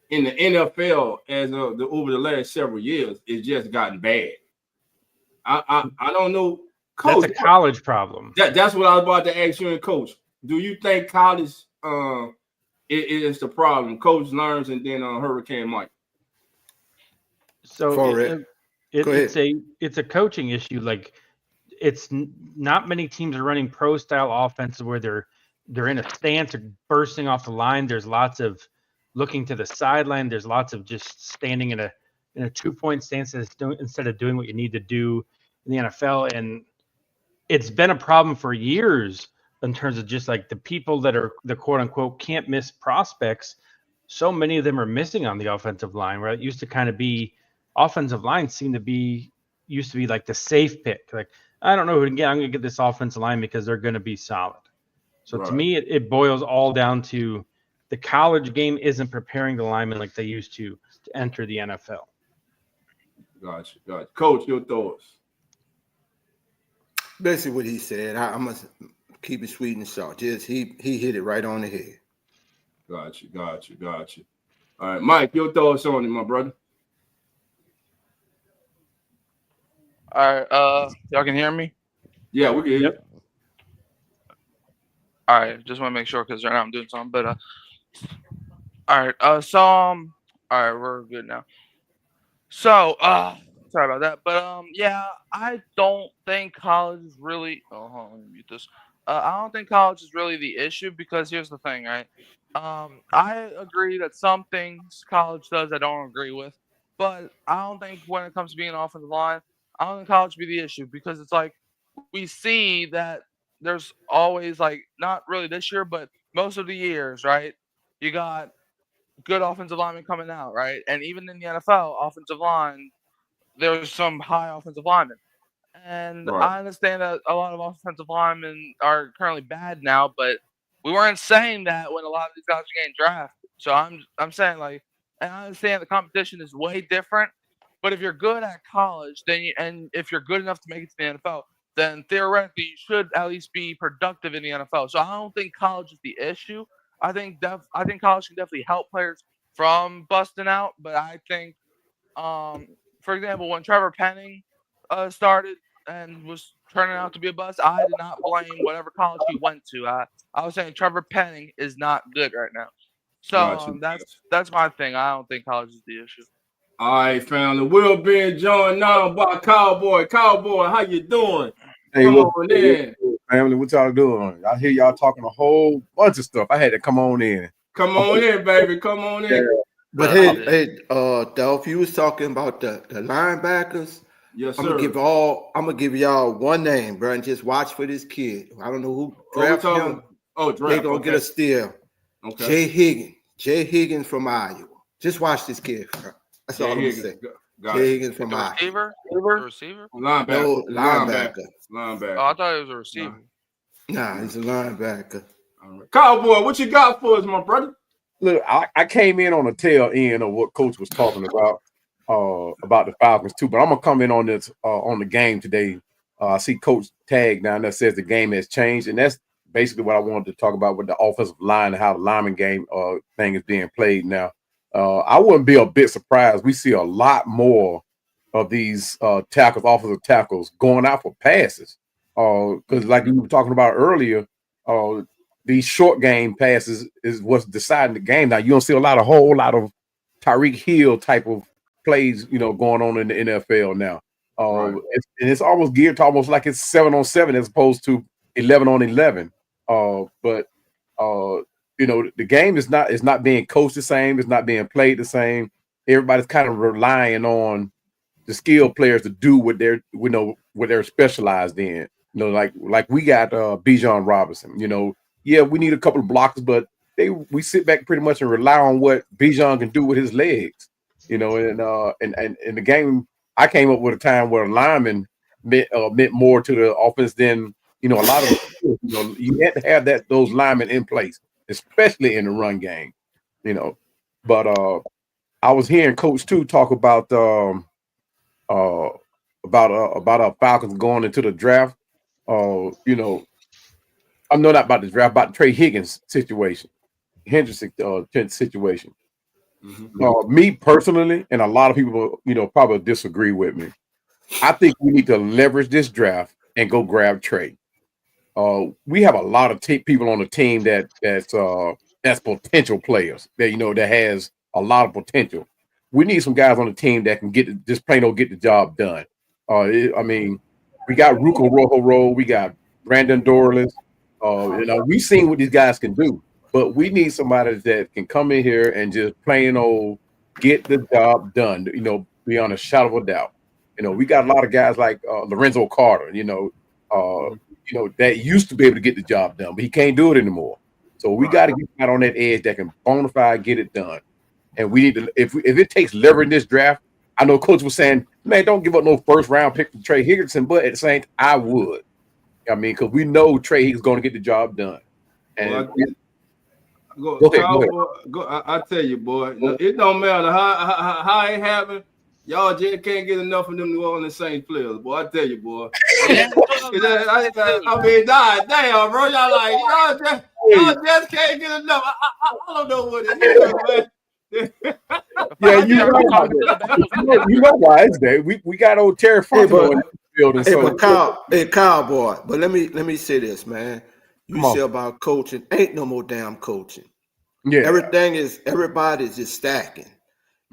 in the NFL as of over the last several years, it's just gotten bad. I don't know, Coach. That's a college problem. That's what I was about to ask you, and Coach. Do you think college is the problem? Coach Learns and then Hurricane Mike. So it's a coaching issue. Like it's not many teams are running pro style offenses where they're in a stance or bursting off the line. There's lots of looking to the sideline. There's lots of just standing in a 2-point stance instead of doing what you need to do in the NFL. And it's been a problem for years in terms of just like the people that are the quote unquote can't miss prospects. So many of them are missing on the offensive line, where it used to kind of be offensive line used to be like the safe pick. Like, I don't know who to get. I'm going to get this offensive line because they're going to be solid. So to me, it boils all down to the college game isn't preparing the linemen like they used to enter the NFL. Gotcha. Coach, your thoughts? Basically what he said. I must keep it sweet and short. Just he hit it right on the head. Gotcha. All right, Mike, your thoughts on it, my brother? All right, y'all can hear me? Yeah, we can hear you. All right, just want to make sure because right now I'm doing something. But all right, all right, we're good now. So sorry about that, but yeah, I don't think college is really. Oh, hold on, let me mute this. I don't think college is really the issue because here's the thing, right? I agree that some things college does I don't agree with, but I don't think when it comes to being an offensive line, I don't think college be the issue because it's like we see that there's always like not really this year, but most of the years, right? You got good offensive linemen coming out, right? And even in the NFL, offensive line, there's some high offensive linemen. And I understand that a lot of offensive linemen are currently bad now, but we weren't saying that when a lot of these guys are getting drafted. So I'm saying like, and I understand the competition is way different, but if you're good at college, and if you're good enough to make it to the NFL, then theoretically you should at least be productive in the NFL. So I don't think college is the issue. I think college can definitely help players from busting out, but I think, for example, when Trevor Penning started and was turning out to be a bust, I did not blame whatever college he went to. I was saying Trevor Penning is not good right now. So that's my thing. I don't think college is the issue. All right, family. We're being joined now by Cowboy. Cowboy, how you doing? Hey, come on in. Family, what y'all doing? I hear y'all talking a whole bunch of stuff. I had to come on in. Come on in, baby. Come on in. But hey, Dolph, you was talking about the linebackers. Yes, sir. I'm gonna give y'all one name, bro, and just watch for this kid. I don't know who drafted him. Draft. They're gonna get a steal. Okay. Jay Higgins from Iowa. Just watch this kid, bro. That's all I'm gonna say. Jay Higgins from Iowa. Receiver? Linebacker. No, linebacker. Linebacker. Oh, I thought it was a receiver. Nah, he's a linebacker. All right. Cowboy, what you got for us, my brother? Look, I came in on the tail end of what Coach was talking about the Falcons too, but I'm gonna come in on this on the game today. I see Coach tag down that says the game has changed, and that's basically what I wanted to talk about with the offensive line and how the lineman game thing is being played now. I wouldn't be a bit surprised. We see a lot more of these offensive tackles going out for passes. Because like you were talking about earlier, these short game passes is what's deciding the game. Now you don't see a whole lot of Tyreek Hill type of plays, going on in the NFL now. It's almost geared to almost like it's 7-on-7 as opposed to 11-on-11. But the game is not being coached the same. It's not being played the same. Everybody's kind of relying on the skilled players to do what they're specialized in. Like we got Bijan Robinson. Yeah, we need a couple of blockers, but we sit back pretty much and rely on what Bijan can do with his legs. And in the game, I came up with a time where a lineman meant more to the offense than a lot of you had to have those linemen in place, especially in the run game. But I was hearing Coach too talk about our Falcons going into the draft. I'm not about the draft, about the Trey Higgins situation, Henderson situation. Me personally, and a lot of people, probably disagree with me. I think we need to leverage this draft and go grab Trey. We have a lot of people on the team that's potential players that has a lot of potential. We need some guys on the team that can get the job done. We got Ruko Rojo, we got Brandon Dorless. We've seen what these guys can do, but we need somebody that can come in here and just plain old get the job done. Beyond a shadow of a doubt. We got a lot of guys like Lorenzo Carter. That used to be able to get the job done, but he can't do it anymore. So we got to get out on that edge that can bona fide get it done. And we need to, if it takes leveraging this draft, I know Coach was saying, man, don't give up no first round pick for Trey Higginson, but at the same time, I would. Because we know Trey is going to get the job done. And go ahead. I tell you, boy, it don't matter how it happened. Y'all just can't get enough of them New Orleans Saints players, boy. I tell you, boy. Damn, bro. Y'all just can't get enough. I don't know what it is, man. Yeah, you know why it's there. We got old Terry Funk in the building. Kyle, boy. But let me say this, man. You say about coaching, ain't no more damn coaching. Yeah, everybody's just stacking.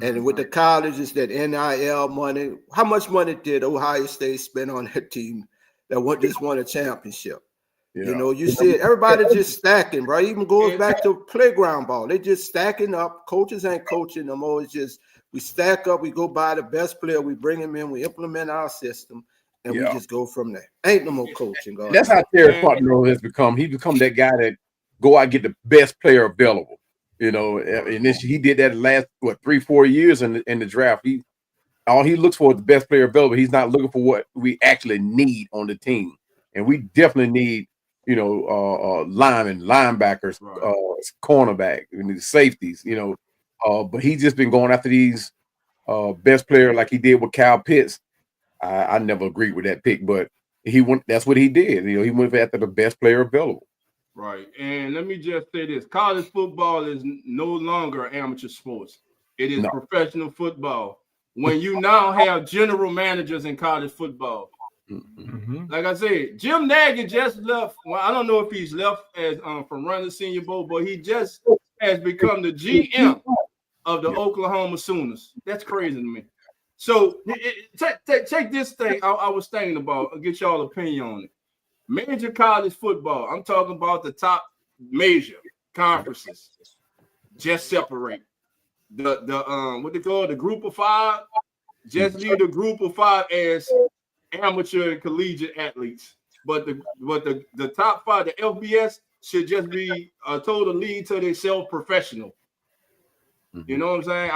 And with the colleges, that NIL money, how much money did Ohio State spend on that team that just won a championship? Yeah. You see it. Everybody just stacking, bro. Even goes back to playground ball. They just stacking up. Coaches ain't coaching no more. It's just we stack up. We go buy the best player. We bring him in. We implement our system, and we just go from there. Ain't no more coaching. That's how Terry Fontenot has become. He's become that guy that go out and get the best player available. And he did that last 3-4 years in the draft. All he looks for is the best player available. He's not looking for what we actually need on the team, and we definitely need linebackers, cornerback, safeties. But he's just been going after these best player like he did with Kyle Pitts. I never agreed with that pick, but that's what he did. He went after the best player available. Right. And let me just say this. College football is no longer amateur sports. It is professional football. When you now have general managers in college football. Like I said, Jim Nagy just left. Well, I don't know if he's left as from running the Senior Bowl, but he just has become the GM of the Oklahoma Sooners. That's crazy to me. So take this thing I was thinking about and get y'all opinion on it. Major college football, I'm talking about the top major conferences, just separate. What they call the group of five, just leave the group of five as amateur and collegiate athletes. But the top five, the FBS, should just be a total lead to themselves professional. You know what I'm saying?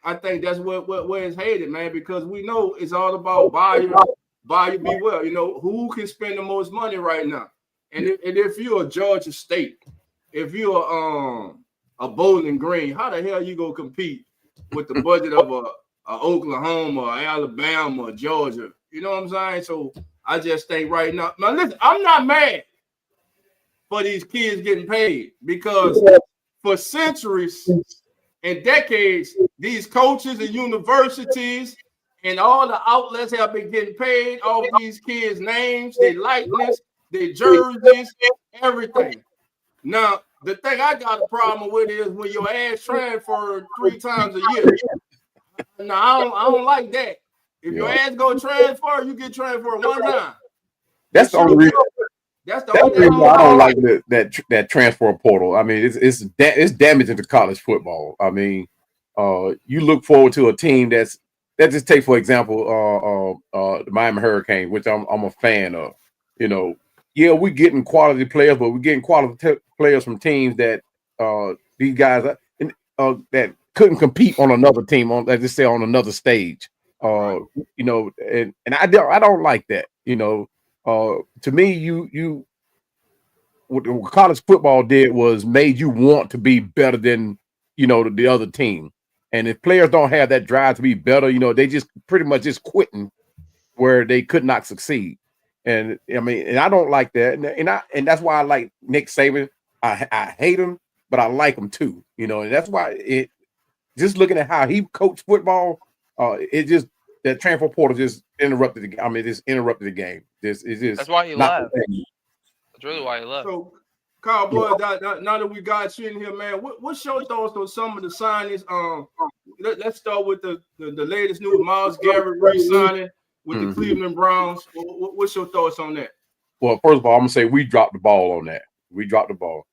I think that's where it's headed, man, because we know it's all about buyer beware. Who can spend the most money right now? And if you're a Georgia State, if you're a Bowling Green, how the hell you gonna compete with the budget of a Oklahoma, Alabama, Georgia? You know what I'm saying? So I just think right now, listen, I'm not mad for these kids getting paid, because for centuries and decades, these coaches and universities and all the outlets have been getting paid off these kids' names, their likeness, their jerseys, everything. Now, the thing I got a problem with is when your ass transferred 3 times a year. Now, I don't like that. If your ass go transfer, you get transferred 1 time. That's the only reason. That's the only reason I don't like that transfer portal. I mean, it's damaging to college football. I mean, you look forward to a team let's just take, for example, the Miami Hurricane, which I'm a fan of. We're getting quality players, but we're getting quality players from teams that these guys that couldn't compete on another team, let's just say on another stage. And I don't like that. To me, what college football did was made you want to be better than the other team. And if players don't have that drive to be better, they just pretty much just quitting where they could not succeed. And I mean, and I don't like that. And that's why I like Nick Saban. I hate him, but I like him too. And that's why just looking at how he coached football, it just that transfer portal just interrupted the. I mean, just interrupted the game. That's why he left. That's really why he left. So, Cowboy, now that we got you in here, man, what's your thoughts on some of the signings? Let's start with the latest news. Myles Garrett re-signing with the Cleveland Browns. What's your thoughts on that? Well, first of all, I'm gonna say we dropped the ball on that. We dropped the ball.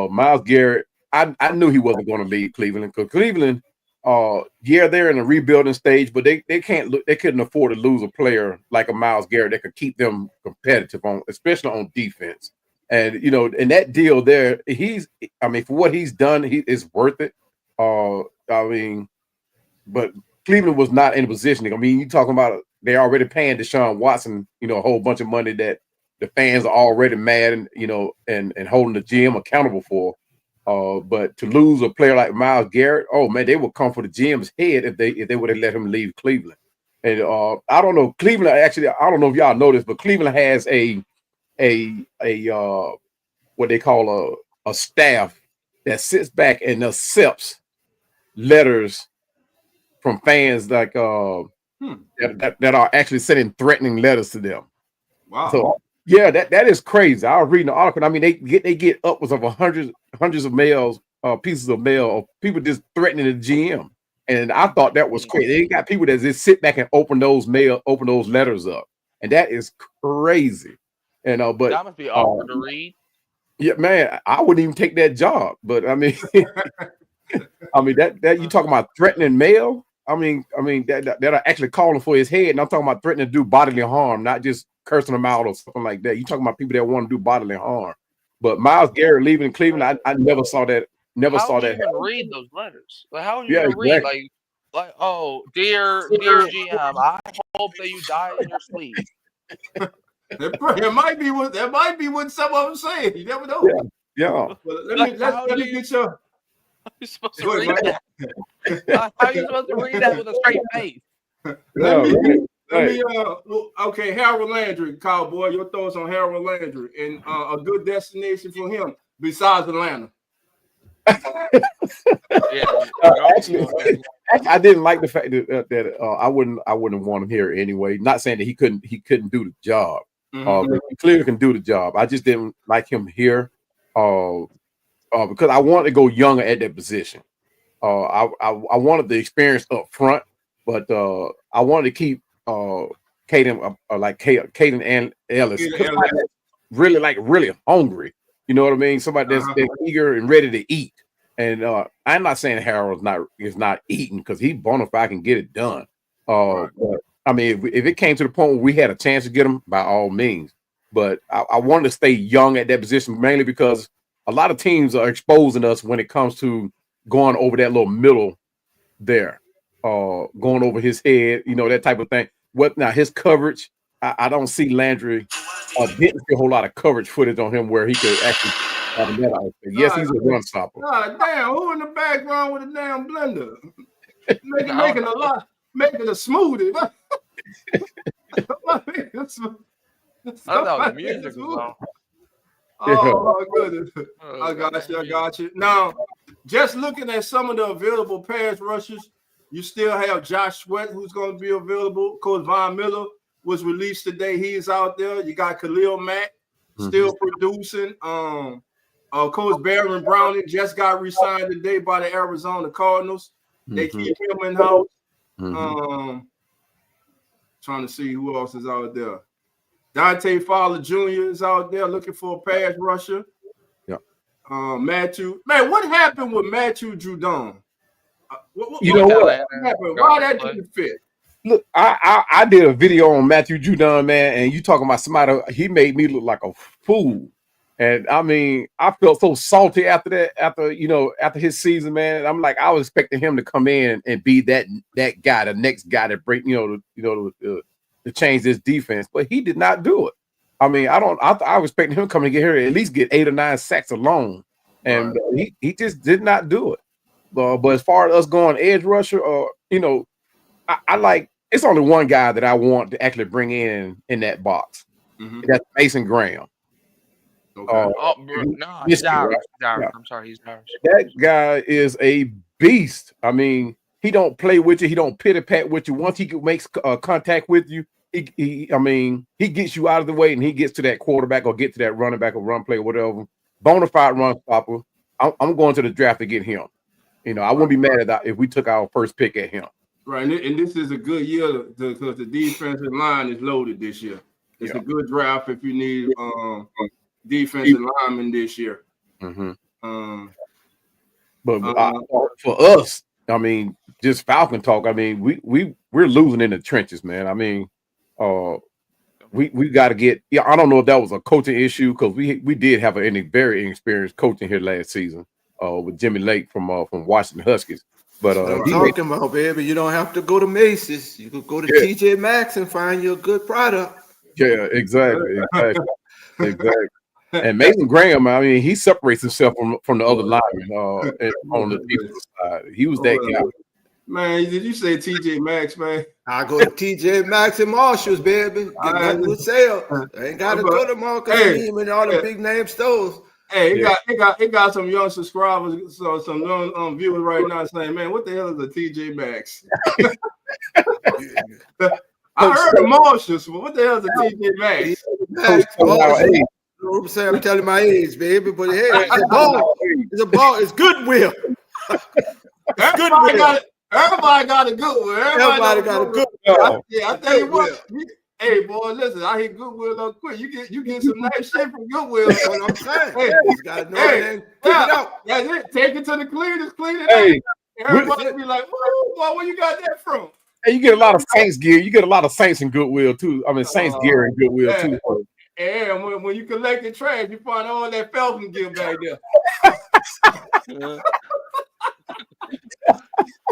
Myles Garrett, I knew he wasn't going to leave Cleveland because Cleveland, they're in a rebuilding stage, but they couldn't afford to lose a player like a Myles Garrett that could keep them competitive especially on defense. And in that deal there, for what he's done, it's worth it. But Cleveland was not in a position. I mean, you talking about they're already paying Deshaun Watson, a whole bunch of money that the fans are already mad and and holding the GM accountable for. But to lose a player like Myles Garrett, oh man, they would come for the GM's head if they would have let him leave Cleveland. And I don't know, Cleveland actually, I don't know if y'all know this, but Cleveland has a what they call a staff that sits back and accepts letters from fans like that are actually sending threatening letters to them. Wow. So yeah, that is crazy. I was reading the article. I mean, they get upwards of hundreds of mails, pieces of mail of people just threatening the GM. And I thought that was crazy. They got people that just sit back and open those letters up. And that is crazy. But that must be awkward to read. Yeah, man, I wouldn't even take that job. But I mean, that you talking about threatening mail? I mean that are actually calling for his head, and I'm talking about threatening to do bodily harm, not just cursing him out or something like that. You talking about people that want to do bodily harm. But Myles Garrett leaving Cleveland, I never saw that. How would you even read those letters? Like, how would you even read like, oh, dear GM, I hope that you die in your sleep. That might be what some of them say. You never know. Yeah. Well, let me get your. How are you supposed to read that? How are you supposed to read that with a straight face? Okay, Harold Landry, Cowboy. Your thoughts on Harold Landry and a good destination for him besides Atlanta? Actually, I didn't like the fact that I wouldn't want him here anyway. Not saying that he couldn't do the job. But he clearly can do the job. I just didn't like him here because I wanted to go younger at that position. I wanted the experience up front, but I wanted to keep Caden and Ellis really hungry. You know what I mean? Somebody that's eager and ready to eat. And I'm not saying Harold is not eating because he's bona fide can get it done. But I mean, if it came to the point where we had a chance to get him, by all means. But I wanted to stay young at that position, mainly because a lot of teams are exposing us when it comes to going over that little middle there, going over his head, that type of thing. Now his coverage, I don't see Landry didn't see a whole lot of coverage footage on him where he could actually have a net out. Yes, he's a run stopper. God damn, who in the background with a damn blender? Making a smoothie. I thought music was on. Oh my goodness. I got you. Now, just looking at some of the available pass rushers, you still have Josh Sweat, who's going to be available. Coach Von Miller was released today. He's out there. You got Khalil Mack still producing. Coach Baron Browning just got re-signed today by the Arizona Cardinals. They keep him in house. Trying to see who else is out there. Dante Fowler Jr. is out there looking for a pass rusher. Yeah. Matthew. Man, what happened with Matthew Judon? What happened? Why that didn't fit? Look, I did a video on Matthew Judon, man, and you talking about somebody, he made me look like a fool. And I mean, I felt so salty after that, after his season, man. And I'm like, I was expecting him to come in and be that guy, the next guy to break, to change this defense, but he did not do it. I mean, I was expecting him to come and get here at least get 8 or 9 sacks alone, and he just did not do it. But as far as us going edge rusher, I like. It's only one guy that I want to actually bring in that box. That's Mason Graham. Okay. He's Irish. I'm sorry, he's Irish. That guy is a beast. I mean, he don't play with you. He don't pity pat with you. Once he makes contact with you, he gets you out of the way and he gets to that quarterback or get to that running back or run play or whatever. Bona fide run stopper. I'm going to the draft to get him. I wouldn't be mad at that if we took our first pick at him. Right, and this is a good year because the defensive line is loaded this year. It's a good draft if you need defensive linemen this year. Mm-hmm. For us, I mean, just Falcon talk. I mean, we're losing in the trenches, man. I mean, we got to get. I don't know if that was a coaching issue because we did have a very inexperienced coaching here last season with Jimmy Lake from Washington Huskies. But I'm talking about, baby, you don't have to go to Macy's. You could go to TJ Maxx and find you a good product. Yeah, exactly. And Mason Graham, I mean, he separates himself from the other linemen on the defensive side. He was that guy. Man, did you say TJ Maxx, man? I go to TJ Maxx and Marshalls, baby. Get nothing to sell. I ain't got to go to Marcus and all the big name stores. Hey, it got some young subscribers, so some young viewers right now saying, "Man, what the hell is a TJ Maxx?" I heard the Marshalls, but what the hell is a TJ Maxx? I'm telling my age, baby, but hey, it's a ball. It's a ball. It's Goodwill. Everybody got a Goodwill. Everybody got a Goodwill. I tell you what. Hey, boy, listen, I hit Goodwill up quick. You get some nice shit from Goodwill. That's what I'm saying. Hey, you got no pick it out. That's it. Take it to the cleaners, clean it up. Everybody be like, "Whoa, boy, where you got that from?" Hey, you get a lot of Saints gear. You get a lot of Saints in Goodwill too. I mean, Saints gear in Goodwill too. And when you collect the trash, you find all that Falcon gear back there.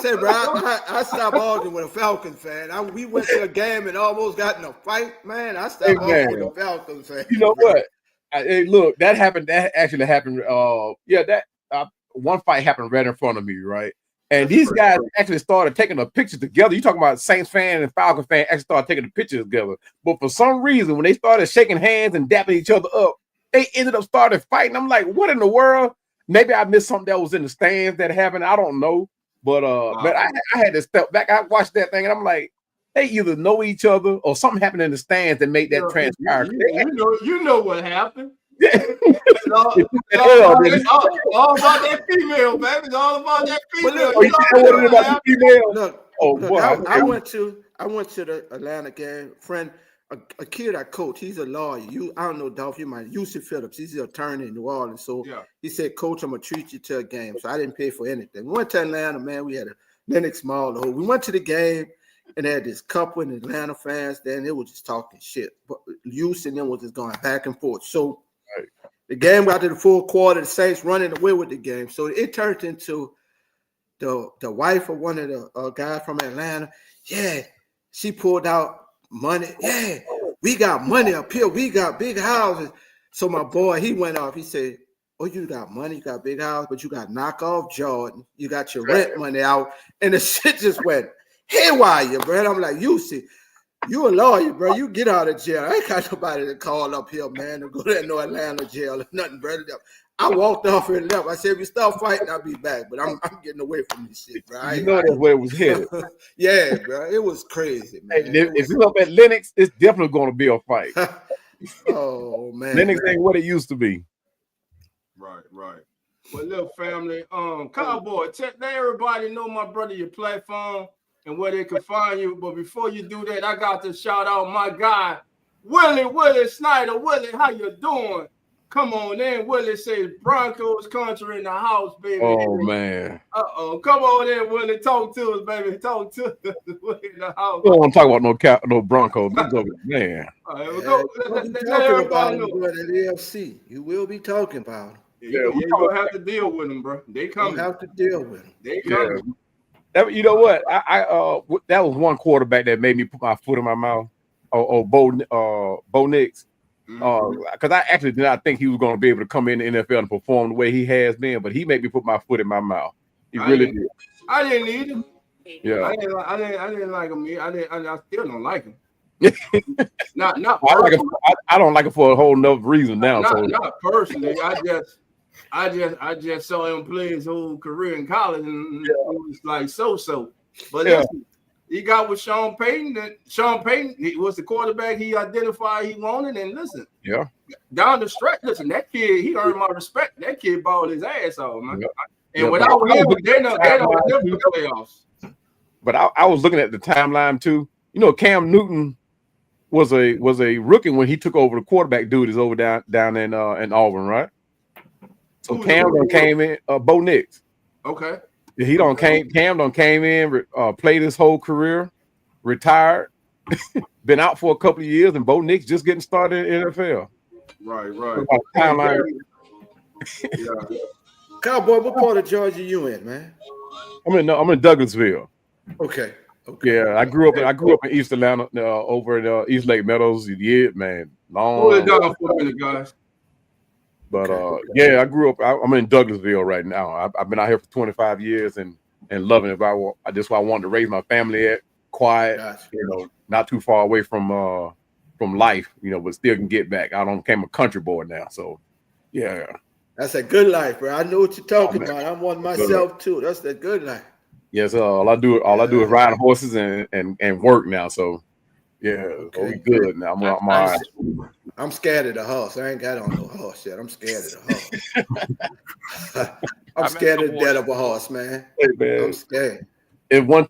Say, bro, I stopped arguing with a Falcon fan. We went to a game and almost got in a fight, man. I stopped arguing with a Falcon fan. You know what? Hey, look, that happened. That actually happened. One fight happened right in front of me, right? And these guys actually started taking a picture together. You talking about Saints fan and Falcon fan actually started taking the picture together. But for some reason, when they started shaking hands and dapping each other up, they ended up starting fighting. I'm like, what in the world? Maybe I missed something that was in the stands that happened. I don't know. But I had to step back. I watched that thing and I'm like, they either know each other or something happened in the stands that made that transpire. You know what happened. Yeah. It's all about that female, baby. It's all about that female. Look, I went to the Atlanta game. A kid I coach, he's a lawyer. I don't know, Dolph, you might. Yusuf Phillips, he's an attorney in New Orleans. So he said, "Coach, I'm gonna treat you to a game." So I didn't pay for anything. We went to Atlanta, man. We had a Lennox Mall. We went to the game, and they had this couple in Atlanta fans. Then they were just talking shit. But Yusuf and them was just going back and forth. So the game got to the fourth quarter. The Saints running away with the game. So it turned into the wife of one of the guys from Atlanta. Yeah, she pulled out money. Yeah, we got money up here. We got big houses. So my boy, he went off. He said, "Oh, you got money, you got big house, but you got knockoff Jordan. You got your rent money out." And the shit just went haywire, bro. I'm like, you a lawyer, bro. You get out of jail. I ain't got nobody to call up here, man, to go to no Atlanta jail or nothing, bro. I walked off and left. I said, if you start fighting, I'll be back. But I'm getting away from this shit, bro. You know that's where it was headed. Yeah, bro. It was crazy, man. Hey, if you look at Lennox, it's definitely going to be a fight. Oh, man. Lennox ain't what it used to be. Right. Well, look, family, Cowboy, let everybody know, my brother, your platform and where they can find you. But before you do that, I got to shout out my guy, Willie Snyder. Willie, how you doing? Come on in. Willie says Broncos country in the house, baby. Oh, man. Come on in, Willie. Talk to us, baby. Talk to us. Willie in the house. We don't want to talk about no Broncos. Man. Let everybody know. The AFC. You will be talking about them. You're going to have to deal with them, bro. They coming. You have to deal with them. They coming. Yeah. You know what? That was one quarterback that made me put my foot in my mouth. Bo Nix. Because I actually did not think he was going to be able to come in the NFL and perform the way he has been, but he made me put my foot in my mouth. He really did. I didn't need him. Yeah, I didn't like him. I still don't like him. Not I don't like him for a whole nother reason now. Not personally. I just saw him play his whole career in college, and it was like so. But listen, he got with Sean Payton. And Sean Payton was the quarterback he identified he wanted. And listen, down the stretch, listen, that kid, he earned my respect. That kid balled his ass off, man. And without him, they don't never the playoffs. But I was looking at the timeline too. You know, Cam Newton was a rookie when he took over the quarterback duties over down in Auburn, right? So Cam came in, Bo Nix. Okay. Cam came in, played his whole career, retired, been out for a couple of years, and Bo Nix just getting started in NFL. Right. Cowboy, what part of Georgia you in, man? I'm in Douglasville. Okay. Yeah, I grew up in East Atlanta, over in East Lake Meadows. Yeah, man, Hold it down for a minute, guys. But I grew up. I'm in Douglasville right now. I've been out here for 25 years and loving it. That's why I wanted to raise my family at quiet, not too far away from life, but still can get back. I became a country boy now, so yeah. That's a good life, bro. I know what you're talking about. I'm one myself too. That's the good life. Yes, all I do is ride horses and work now. So yeah, we good now. I'm all right. I'm scared of the horse. I ain't got on no horse yet. I'm scared of the horse. I'm scared of the death of a horse, man. Hey, man. I'm scared.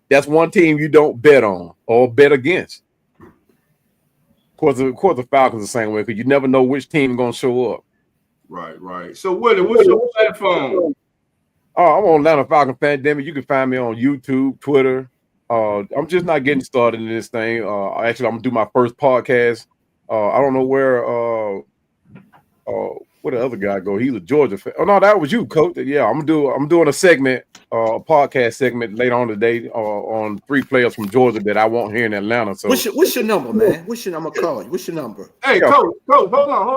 That's one team you don't bet on or bet against. Of course, the Falcons the same way, because you never know which team is gonna show up. Right. So Willie, what's your platform? Oh, I'm on Atlanta Falcon Pandemic. You can find me on YouTube, Twitter. I'm just not getting started in this thing. Actually, I'm gonna do my first podcast. I don't know where the other guy go. He's a Georgia fan. Oh no, that was you, Coach. Yeah, I'm doing a segment, a podcast segment later on today on 3 players from Georgia that I want here in Atlanta. So what's your number, man? What's your number? Call you. What's your number? Hey, Coach, hold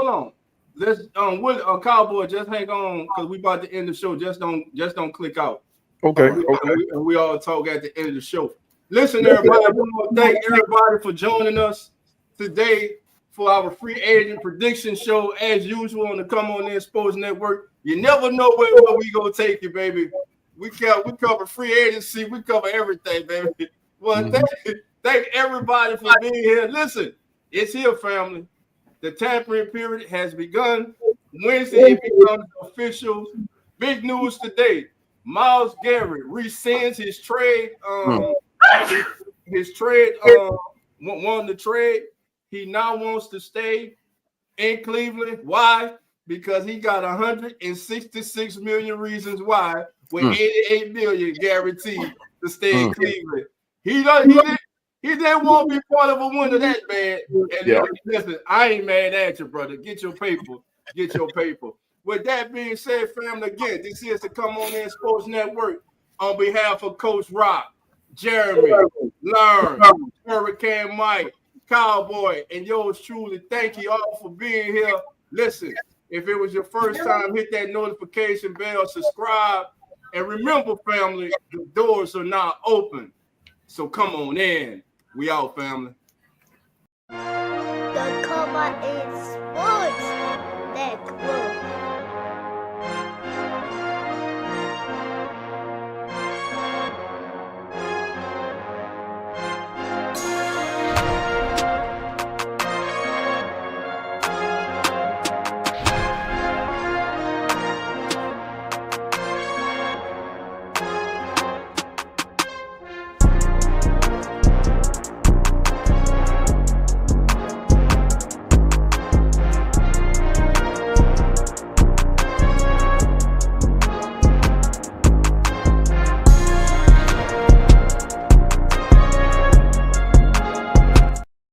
on. Let's Cowboy, just hang on because we about to end the show. Just don't click out. Okay. And we all talk at the end of the show. Listen, everybody, we want to thank everybody for joining us today for our free agent prediction show, as usual, on the Come On In Sports Network. You never know where we gonna take you, baby. We cover free agency, we cover everything, baby. Well, thank everybody for being here. Listen, it's here, family. The tampering period has begun. Wednesday it becomes official. Big news today. Myles Garrett rescinds his trade. Won the trade. He now wants to stay in Cleveland. Why? Because he got 166 million reasons why, with 88 million guaranteed to stay in Cleveland. He didn't want to be part of a win of that, man. And listen, I ain't mad at you, brother. Get your paper. With that being said, family, again, this is the Come On In Sports Network. On behalf of Coach Rock, Jeremy, Learn, Hurricane Mike, Cowboy, and yours truly, thank you all for being here. Listen, if it was your first time, hit that notification bell, subscribe, and remember, family, the doors are now open. So come on in. We out, family. The Come On In Sports Network.